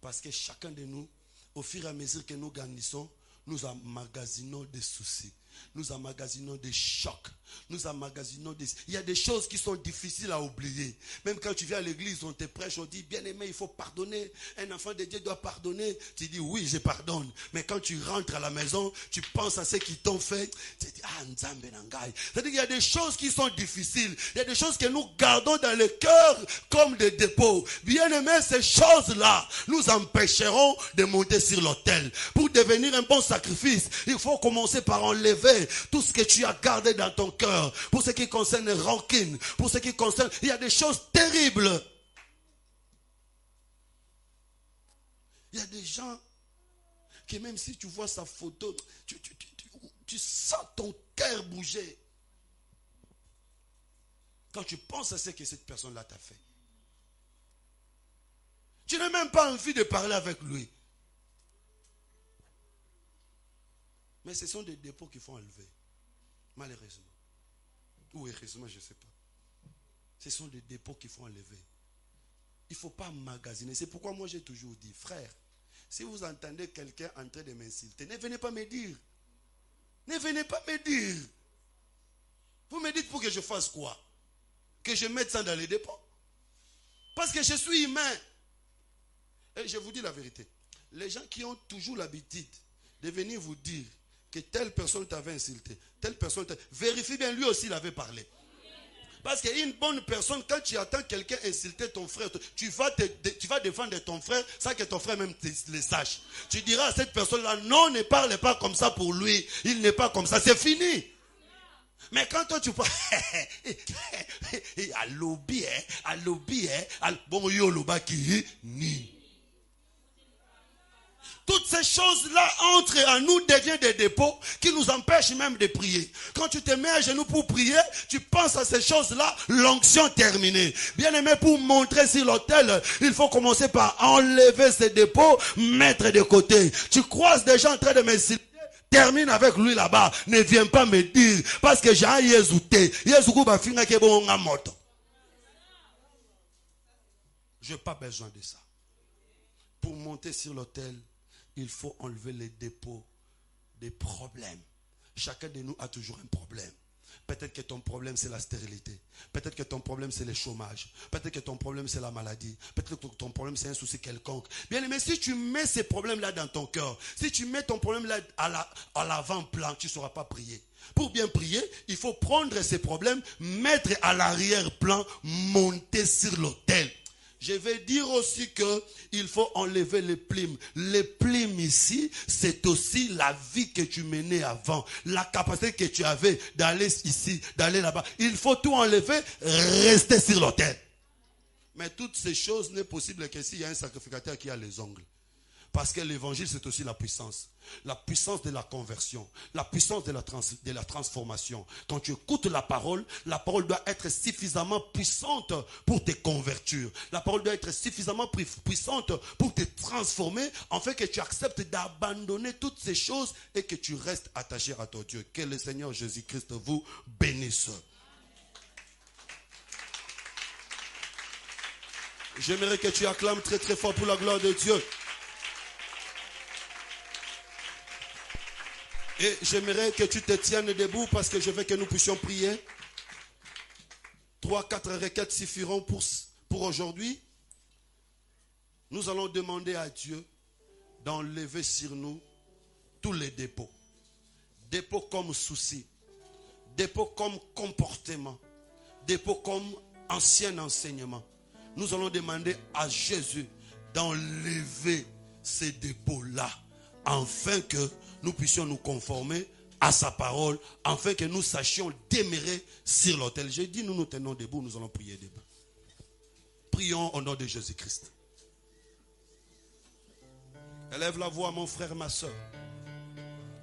Parce que chacun de nous, au fur et à mesure que nous grandissons, nous emmagasinons des soucis. Nous emmagasinons des chocs. Nous emmagasinons des... Il y a des choses qui sont difficiles à oublier. Même quand tu viens à l'église, on te prêche, on dit, bien aimé, il faut pardonner. Un enfant de Dieu doit pardonner. Tu dis, oui, je pardonne. Mais quand tu rentres à la maison, tu penses à ce qu'ils t'ont fait. Tu dis, ah, Nzambe Nangai. C'est-à-dire qu'il y a des choses qui sont difficiles. Il y a des choses que nous gardons dans le cœur comme des dépôts. Bien aimé, ces choses-là nous empêcheront de monter sur l'autel. Pour devenir un bon sacrifice, il faut commencer par enlever tout ce que tu as gardé dans ton cœur. Pour ce qui concerne les rancune, pour ce qui concerne, il y a des choses terribles. Il y a des gens qui même si tu vois sa photo, tu sens ton cœur bouger. Quand tu penses à ce que cette personne-là t'a fait. Tu n'as même pas envie de parler avec lui. Mais ce sont des dépôts qu'il faut enlever. Malheureusement. Ou heureusement, je ne sais pas. Ce sont des dépôts qu'il faut enlever. Il ne faut pas magasiner. C'est pourquoi moi j'ai toujours dit, frère, si vous entendez quelqu'un en train de m'insulter, ne venez pas me dire. Ne venez pas me dire. Vous me dites pour que je fasse quoi? Que je mette ça dans les dépôts? Parce que je suis humain. Et je vous dis la vérité. Les gens qui ont toujours l'habitude de venir vous dire que telle personne t'avait insulté, telle personne vérifie bien, lui aussi il avait parlé. Parce qu'une bonne personne, quand tu attends quelqu'un insulter ton frère, tu vas défendre ton frère sans que ton frère même le sache. Tu diras à cette personne-là, non, ne parle pas comme ça pour lui. Il n'est pas comme ça, c'est fini. Mais quand toi tu parles, à lobby, bon, yo, loba qui ni. Toutes ces choses-là entrent en nous, deviennent des dépôts qui nous empêchent même de prier. Quand tu te mets à genoux pour prier, tu penses à ces choses-là, l'onction terminée. Bien aimé, pour montrer sur l'autel, il faut commencer par enlever ces dépôts, mettre de côté. Tu croises des gens en train de m'insulter, termine avec lui là-bas. Ne viens pas me dire, parce que j'ai un yezouté. Je n'ai pas besoin de ça. Pour monter sur l'autel, il faut enlever les dépôts des problèmes. Chacun de nous a toujours un problème. Peut-être que ton problème c'est la stérilité. Peut-être que ton problème c'est le chômage. Peut-être que ton problème c'est la maladie. Peut-être que ton problème c'est un souci quelconque. Bien aimé, si tu mets ces problèmes-là dans ton cœur, si tu mets ton problème-là à l'avant-plan, tu ne sauras pas prier. Pour bien prier, il faut prendre ces problèmes, mettre à l'arrière-plan, monter sur l'autel. Je vais dire aussi qu'il faut enlever les plumes. Les plumes ici, c'est aussi la vie que tu menais avant. La capacité que tu avais d'aller ici, d'aller là-bas. Il faut tout enlever, rester sur l'autel. Mais toutes ces choses n'est possible que s'il y a un sacrificateur qui a les ongles. Parce que l'évangile, c'est aussi la puissance. La puissance de la conversion. La puissance de la transformation. Quand tu écoutes la parole doit être suffisamment puissante pour te convertir. La parole doit être suffisamment puissante pour te transformer, afin que tu acceptes d'abandonner toutes ces choses et que tu restes attaché à ton Dieu. Que le Seigneur Jésus-Christ vous bénisse. J'aimerais que tu acclames très très fort pour la gloire de Dieu. Et j'aimerais que tu te tiennes debout parce que je veux que nous puissions prier. 3-4 requêtes suffiront pour aujourd'hui. Nous allons demander à Dieu d'enlever sur nous tous les dépôts. Dépôts comme soucis, dépôts comme comportement, dépôts comme ancien enseignement. Nous allons demander à Jésus d'enlever ces dépôts-là, afin que nous puissions nous conformer à sa parole, afin que nous sachions demeurer sur l'autel. J'ai dit, nous nous tenons debout, nous allons prier debout. Prions au nom de Jésus-Christ. Élève la voix, mon frère, ma soeur.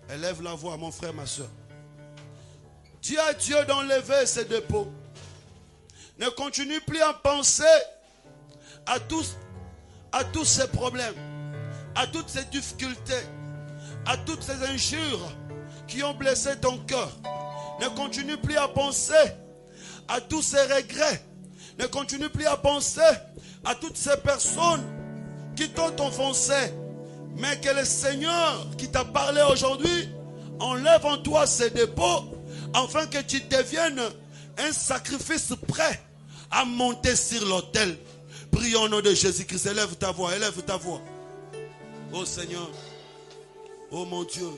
Élève la voix, mon frère, ma soeur. Dis à Dieu d'enlever ces dépôts. Ne continue plus à penser à tous ces problèmes, à toutes ces difficultés, à toutes ces injures qui ont blessé ton cœur. Ne continue plus à penser à tous ces regrets. Ne continue plus à penser à toutes ces personnes qui t'ont offensé. Mais que le Seigneur qui t'a parlé aujourd'hui enlève en toi ces dépôts, afin que tu deviennes un sacrifice prêt à monter sur l'autel. Prions au nom de Jésus-Christ. Élève ta voix, élève ta voix. Oh Seigneur, oh mon Dieu,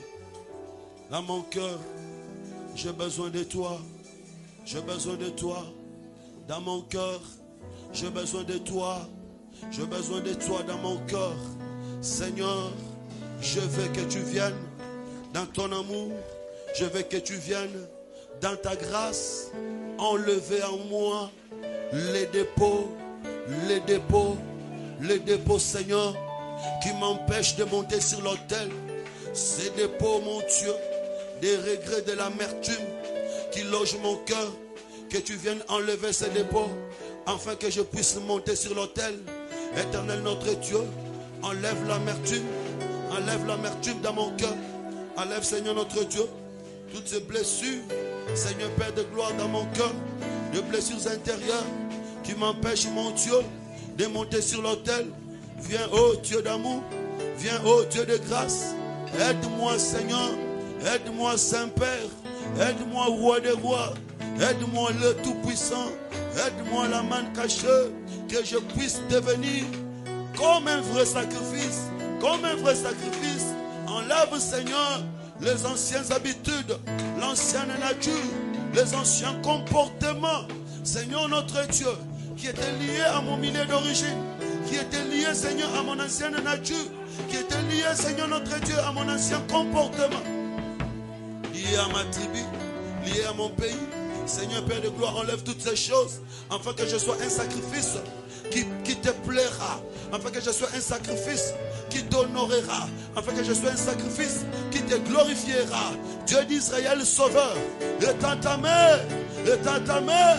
dans mon cœur, j'ai besoin de toi. J'ai besoin de toi. Dans mon cœur, j'ai besoin de toi. J'ai besoin de toi dans mon cœur. Seigneur, je veux que tu viennes dans ton amour. Je veux que tu viennes dans ta grâce. Enlever en moi les dépôts, Seigneur, qui m'empêchent de monter sur l'autel. Ces dépôts, mon Dieu, des regrets, de l'amertume qui logent mon cœur. Que tu viennes enlever ces dépôts, afin que je puisse monter sur l'autel. Éternel notre Dieu, enlève l'amertume dans mon cœur. Enlève, Seigneur notre Dieu, toutes ces blessures, Seigneur Père de gloire, dans mon cœur, de blessures intérieures qui m'empêchent, mon Dieu, de monter sur l'autel. Viens, ô Dieu d'amour, viens, ô Dieu de grâce. Aide-moi, Seigneur, aide-moi, Saint-Père, aide-moi, Roi des rois, aide-moi, le Tout-Puissant, aide-moi, la main cachée, que je puisse devenir comme un vrai sacrifice, comme un vrai sacrifice. Enlève, Seigneur, les anciennes habitudes, l'ancienne nature, les anciens comportements. Seigneur notre Dieu, qui étaient liés à mon milieu d'origine, qui étaient liés, Seigneur, à mon ancienne nature, qui étaient liés, Seigneur notre Dieu, à mon ancien comportement, liés à ma tribu, liés à mon pays. Seigneur Père de gloire, enlève toutes ces choses, afin que je sois un sacrifice qui te plaira, afin que je sois un sacrifice qui t'honorera, afin que je sois un sacrifice qui te glorifiera. Dieu d'Israël Sauveur, est en ta main, est en ta main.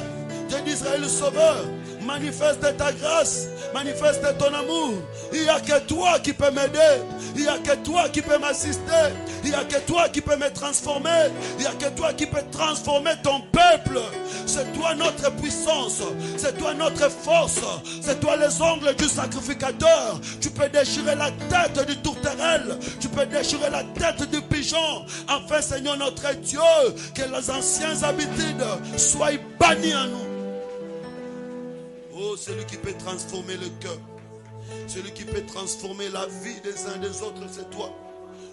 Dieu d'Israël Sauveur, manifeste ta grâce, manifeste ton amour. Il n'y a que toi qui peux m'aider, il n'y a que toi qui peux m'assister, il n'y a que toi qui peux me transformer, il n'y a que toi qui peux transformer ton peuple. C'est toi notre puissance, c'est toi notre force, c'est toi les ongles du sacrificateur. Tu peux déchirer la tête du tourterelle, tu peux déchirer la tête du pigeon, afin, Seigneur notre Dieu, que les anciennes habitudes soient bannies en nous. Oh, celui qui peut transformer le cœur, celui qui peut transformer la vie des uns des autres, c'est toi.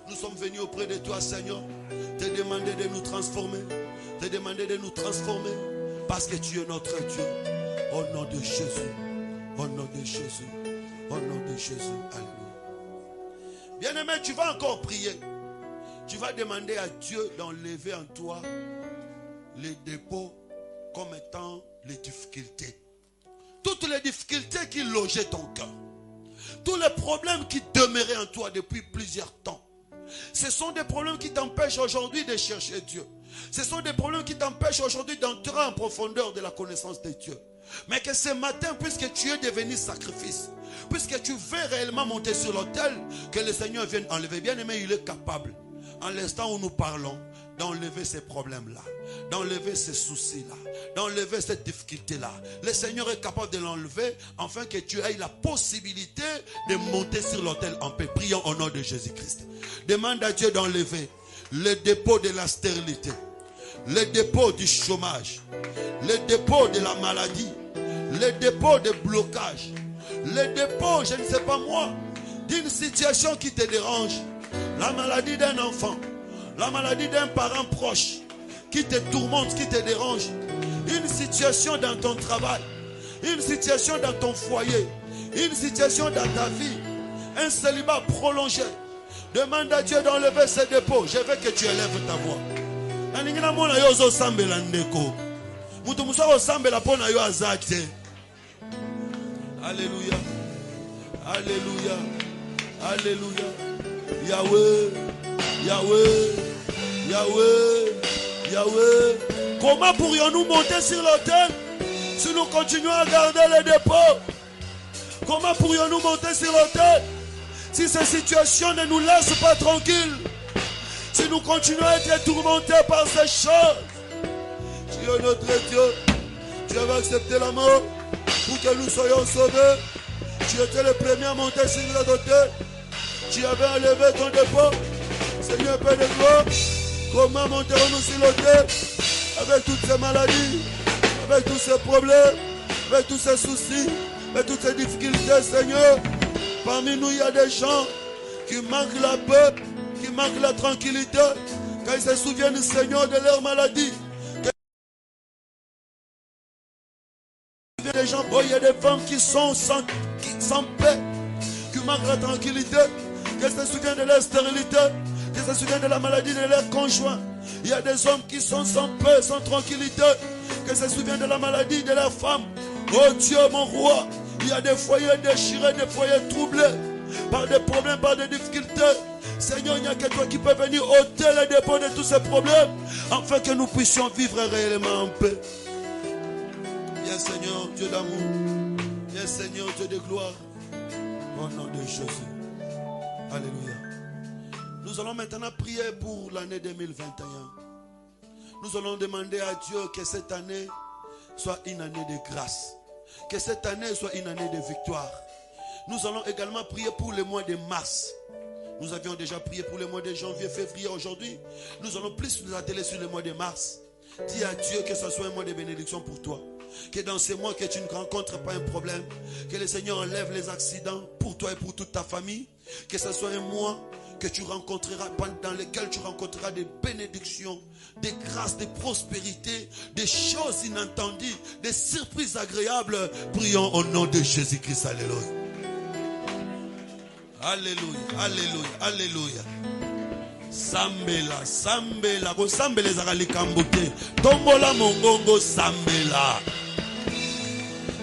Nous sommes venus auprès de toi, Seigneur, te demander de nous transformer, te demander de nous transformer, parce que tu es notre Dieu. Au nom de Jésus, au nom de Jésus, au nom de Jésus. Alléluia. Bien-aimé, tu vas encore prier. Tu vas demander à Dieu d'enlever en toi les dépôts comme étant les difficultés. Toutes les difficultés qui logeaient ton cœur. Tous les problèmes qui demeuraient en toi depuis plusieurs temps. Ce sont des problèmes qui t'empêchent aujourd'hui de chercher Dieu. Ce sont des problèmes qui t'empêchent aujourd'hui d'entrer en profondeur de la connaissance de Dieu. Mais que ce matin, puisque tu es devenu sacrifice, puisque tu veux réellement monter sur l'autel, que le Seigneur vienne enlever. Bien aimé, il est capable, en l'instant où nous parlons, d'enlever ces problèmes-là, d'enlever ces soucis-là, d'enlever cette difficulté-là. Le Seigneur est capable de l'enlever, afin que tu aies la possibilité de monter sur l'autel en paix. Prions au nom de Jésus-Christ. Demande à Dieu d'enlever le dépôt de la stérilité, le dépôt du chômage, le dépôt de la maladie, le dépôt de blocage, le dépôt, je ne sais pas moi, d'une situation qui te dérange, la maladie d'un enfant, la maladie d'un parent proche qui te tourmente, qui te dérange, une situation dans ton travail, une situation dans ton foyer, une situation dans ta vie, un célibat prolongé. Demande à Dieu d'enlever ces dépôts. Je veux que tu élèves ta voix. Alléluia. Alléluia. Alléluia. Yahweh. Yahweh. Yahweh. Yahweh. Comment pourrions-nous monter sur l'autel si nous continuons à garder les dépôts? Comment pourrions-nous monter sur l'autel si ces situations ne nous laissent pas tranquilles? Si nous continuons à être tourmentés par ces choses? Tu es notre Dieu. Tu avais accepté la mort pour que nous soyons sauvés. Tu étais le premier à monter sur l'autel. Tu avais enlevé ton dépôt. Seigneur Père de gloire, comment monterons-nous sur l'autel avec toutes ces maladies, avec tous ces problèmes, avec tous ces soucis, avec toutes ces difficultés, Seigneur? Parmi nous, il y a des gens qui manquent la paix, qui manquent la tranquillité, quand ils se souviennent, Seigneur, de leur maladie. Il y a des gens, oh, il y a des femmes qui sont sans paix, qui manquent la tranquillité, qui se souviennent de leur stérilité, qui se souviennent de la maladie de leur conjoint. Il y a des hommes qui sont sans paix, sans tranquillité, qui se souviennent de la maladie de leur femme. Oh Dieu, mon roi, il y a des foyers déchirés, des foyers troublés par des problèmes, par des difficultés. Seigneur, il n'y a que toi qui peux venir ôter les dépôts de tous ces problèmes, afin que nous puissions vivre réellement en paix. Viens Seigneur, Dieu d'amour. Viens Seigneur, Dieu de gloire. Au nom de Jésus. Alléluia. Nous allons maintenant prier pour l'année 2021. Nous allons demander à Dieu que cette année soit une année de grâce. Que cette année soit une année de victoire. Nous allons également prier pour le mois de mars. Nous avions déjà prié pour le mois de janvier, février. Aujourd'hui, nous allons plus nous atteler sur le mois de mars. Dis à Dieu que ce soit un mois de bénédiction pour toi. Que dans ces mois, que tu ne rencontres pas un problème. Que le Seigneur enlève les accidents pour toi et pour toute ta famille. Que ce soit un mois que tu rencontreras, dans lequel tu rencontreras des bénédictions, des grâces, des prospérités, des choses inattendues, des surprises agréables. Prions au nom de Jésus-Christ. Alléluia. Alléluia, alléluia, alléluia. Sambela, sambela, go sambela zakali kambote. Tombola mongongo sambela.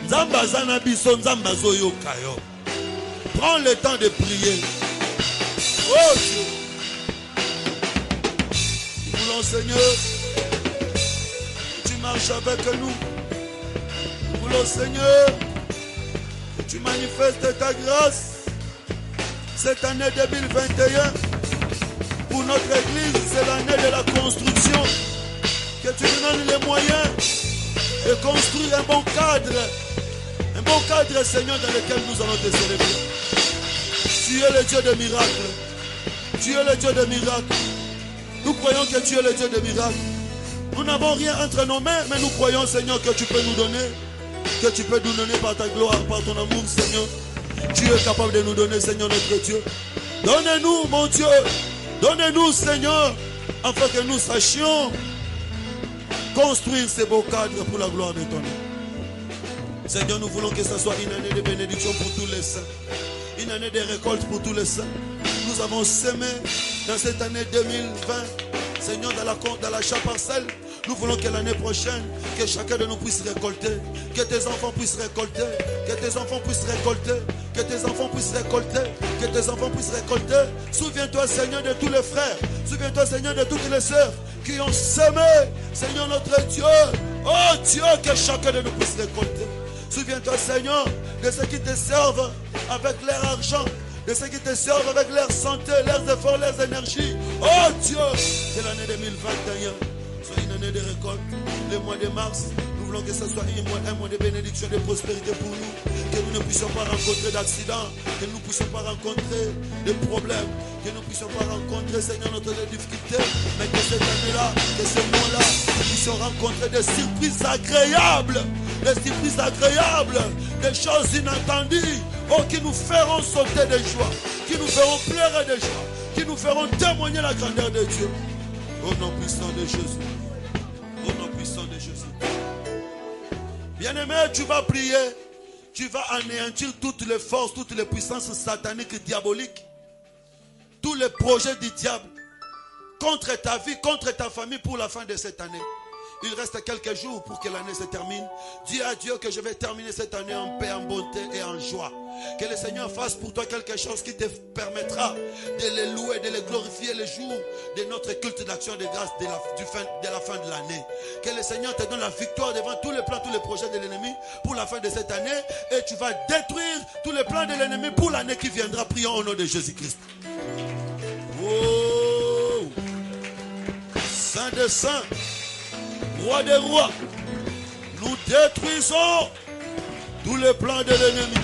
Nzamba zana biso, nzamba zoyo kayo. Prends le temps de prier. Oh Dieu. Nous voulons, Seigneur, que tu marches avec nous. Nous voulons, Seigneur, que tu manifestes ta grâce cette année 2021. Pour notre église, c'est l'année de la construction. Que tu nous donnes les moyens de construire un bon cadre. Un bon cadre, Seigneur, dans lequel nous allons te célébrer. Tu es le Dieu de miracles. Tu es le Dieu de miracles. Nous croyons que tu es le Dieu de miracles. Nous n'avons rien entre nos mains, mais nous croyons, Seigneur, que tu peux nous donner. Que tu peux nous donner par ta gloire, par ton amour, Seigneur. Tu es capable de nous donner, Seigneur, notre Dieu. Donne-nous, mon Dieu. Donne-nous, Seigneur, afin que nous sachions construire ces beaux cadres pour la gloire de ton nom. Seigneur, nous voulons que ce soit une année de bénédiction pour tous les saints. Une année de récolte pour tous les saints. Nous avons semé dans cette année 2020, Seigneur, dans la parcelle. Nous voulons que l'année prochaine, que chacun de nous puisse récolter. Que tes enfants puissent récolter. Que tes enfants puissent récolter. Que tes enfants puissent récolter. Que tes enfants puissent récolter. Souviens-toi, Seigneur, de tous les frères. Souviens-toi, Seigneur, de toutes les sœurs qui ont semé, Seigneur, notre Dieu. Oh Dieu, que chacun de nous puisse récolter. Souviens-toi, Seigneur, de ceux qui te servent avec leur argent. De ceux qui te servent avec leur santé, leurs efforts, leurs énergies. Oh Dieu, c'est l'année 2021. Soit une année de récolte. Le mois de mars, nous voulons que ce soit un mois de bénédiction, de prospérité pour nous. Que nous ne puissions pas rencontrer d'accidents. Que nous ne puissions pas rencontrer de problèmes. Que nous ne puissions pas rencontrer, Seigneur, notre difficulté. Mais que cette année-là, que ce mois-là, nous puissions rencontrer des surprises agréables. Des surprises agréables. Des choses inattendues. Oh, qui nous feront sauter de joie. Qui nous feront pleurer de joie. Qui nous feront témoigner la grandeur de Dieu. Au nom puissant de Jésus. Au nom puissant de Jésus. Bien-aimé, tu vas prier. Tu vas anéantir toutes les forces, toutes les puissances sataniques et diaboliques. Tous les projets du diable. Contre ta vie, contre ta famille pour la fin de cette année. Il reste quelques jours pour que l'année se termine. Dis à Dieu que je vais terminer cette année en paix, en bonté et en joie. Que le Seigneur fasse pour toi quelque chose qui te permettra de le louer, de le glorifier le jour de notre culte d'action de grâce de la fin de l'année. Que le Seigneur te donne la victoire devant tous les plans, tous les projets de l'ennemi pour la fin de cette année. Et tu vas détruire tous les plans de l'ennemi pour l'année qui viendra. Prions au nom de Jésus-Christ. Oh, Saint des saints, Roi des rois, nous détruisons tous les plans de l'ennemi,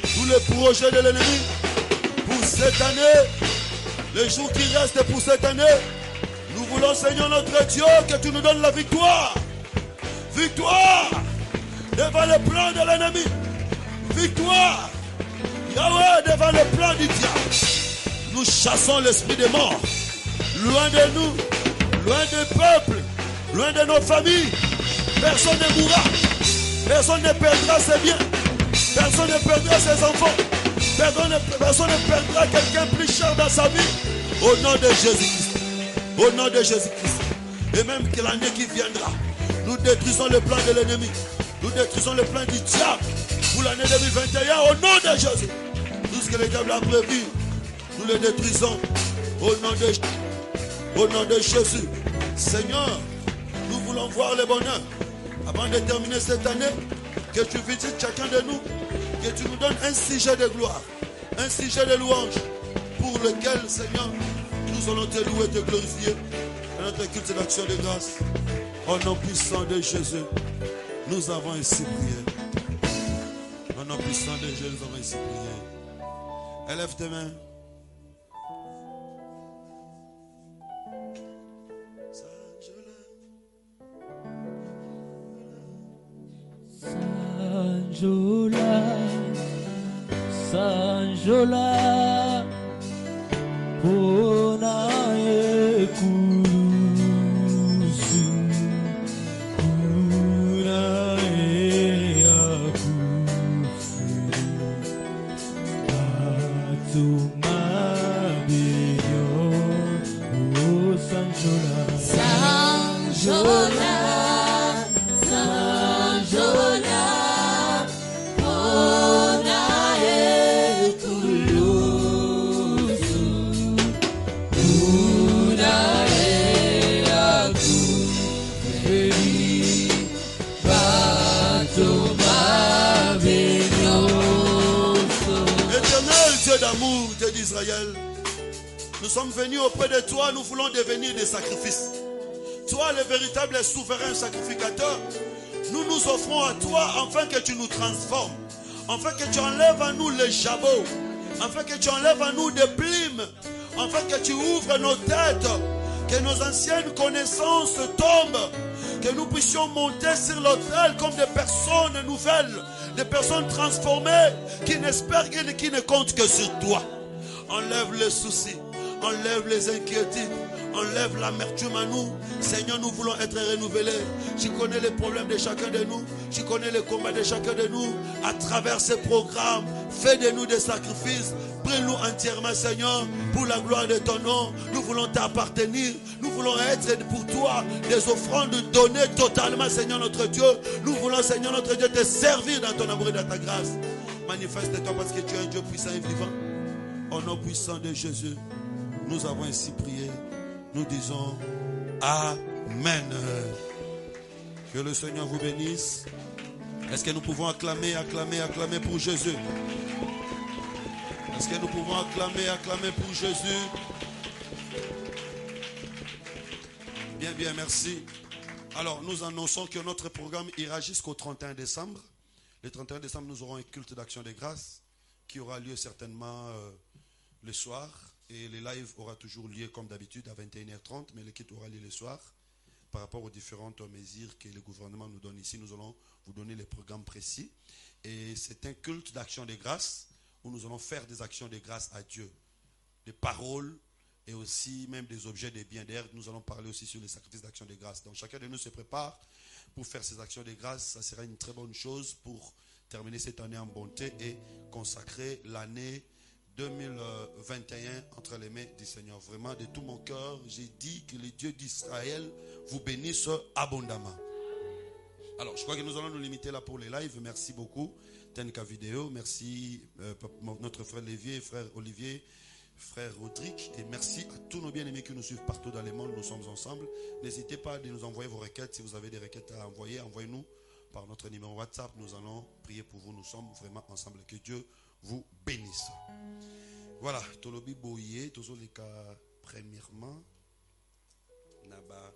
tous les projets de l'ennemi pour cette année, les jours qui restent pour cette année. Nous voulons, Seigneur notre Dieu, que tu nous donnes la victoire. Victoire devant les plans de l'ennemi. Victoire, Yahweh, devant les plans du diable. Nous chassons l'esprit des morts, loin de nous, loin des peuples, loin de nos familles. Personne ne mourra. Personne ne perdra ses biens. Personne ne perdra ses enfants. Personne ne perdra quelqu'un plus cher dans sa vie. Au nom de Jésus-Christ. Au nom de Jésus-Christ. Et même que l'année qui viendra, nous détruisons le plan de l'ennemi. Nous détruisons le plan du diable. Pour l'année 2021, au nom de Jésus. Tout ce que le diable a prévu, nous le détruisons. Au nom de Jésus. Seigneur, nous voulons voir le bonheur. Avant de terminer cette année, que tu visites chacun de nous, que tu nous donnes un sujet de gloire, un sujet de louange, pour lequel, Seigneur, nous allons te louer, te glorifier, dans notre culte d'action de grâce. Au nom puissant de Jésus, nous avons ainsi prié. Au nom puissant de Jésus, nous avons ainsi prié. Élève tes mains. Sanjola, Sanjola, Bona ekulusu Kuna eyakufu Atuma binyo O Sanjola Sanjola Sanjola Bona ekulusu Kuna eyakufu Batuma binyo Éternel Dieu d'amour, Dieu d'Israël, nous sommes venus auprès de toi, nous voulons devenir des sacrifices. Toi, le véritable souverain sacrificateur, nous nous offrons à toi afin que tu nous transformes, afin que tu enlèves à nous les jabots, afin que tu enlèves à nous des plumes, afin que tu ouvres nos têtes, que nos anciennes connaissances tombent, que nous puissions monter sur l'autel comme des personnes nouvelles, des personnes transformées, qui n'espèrent et qui ne comptent que sur toi. Enlève les soucis, enlève les inquiétudes, enlève l'amertume à nous. Seigneur, nous voulons être renouvelés. Tu connais les problèmes de chacun de nous. Tu connais les combats de chacun de nous. À travers ces programmes, fais de nous des sacrifices. Prie-nous entièrement, Seigneur, pour la gloire de ton nom. Nous voulons t'appartenir. Nous voulons être pour toi des offrandes données totalement, Seigneur notre Dieu. Nous voulons, Seigneur notre Dieu, te servir dans ton amour et dans ta grâce. Manifeste-toi parce que tu es un Dieu puissant et vivant. Au nom puissant de Jésus, nous avons ainsi prié. Nous disons Amen. Que le Seigneur vous bénisse. Est-ce que nous pouvons acclamer pour Jésus? Est-ce que nous pouvons acclamer pour Jésus? Bien, merci. Alors, nous annonçons que notre programme ira jusqu'au 31 décembre. Le 31 décembre, nous aurons un culte d'action de grâce qui aura lieu certainement le soir. Et les lives aura toujours lieu comme d'habitude à 21h30, mais le culte aura lieu le soir. Par rapport aux différentes mesures que le gouvernement nous donne ici, nous allons vous donner les programmes précis. Et c'est un culte d'action de grâce où nous allons faire des actions de grâce à Dieu. Des paroles et aussi même des objets de biens d'air. Nous allons parler aussi sur les sacrifices d'action de grâce. Donc chacun de nous se prépare pour faire ces actions de grâce. Ça sera une très bonne chose pour terminer cette année en bonté et consacrer l'année 2021 entre les mains du Seigneur. Vraiment, de tout mon cœur, j'ai dit que le Dieu d'Israël vous bénisse abondamment. Alors, je crois que nous allons nous limiter là pour les lives. Merci beaucoup, Tenka Vidéo. Merci notre frère Lévier, frère Olivier, frère Rodrigue. Et merci à tous nos bien-aimés qui nous suivent partout dans le monde. Nous sommes ensemble. N'hésitez pas à nous envoyer vos requêtes. Si vous avez des requêtes à envoyer, envoyez-nous par notre numéro WhatsApp. Nous allons prier pour vous. Nous sommes vraiment ensemble. Que Dieu vous bénisse. Voilà, Tolobi Boye, Tozoleka, premièrement, Naba.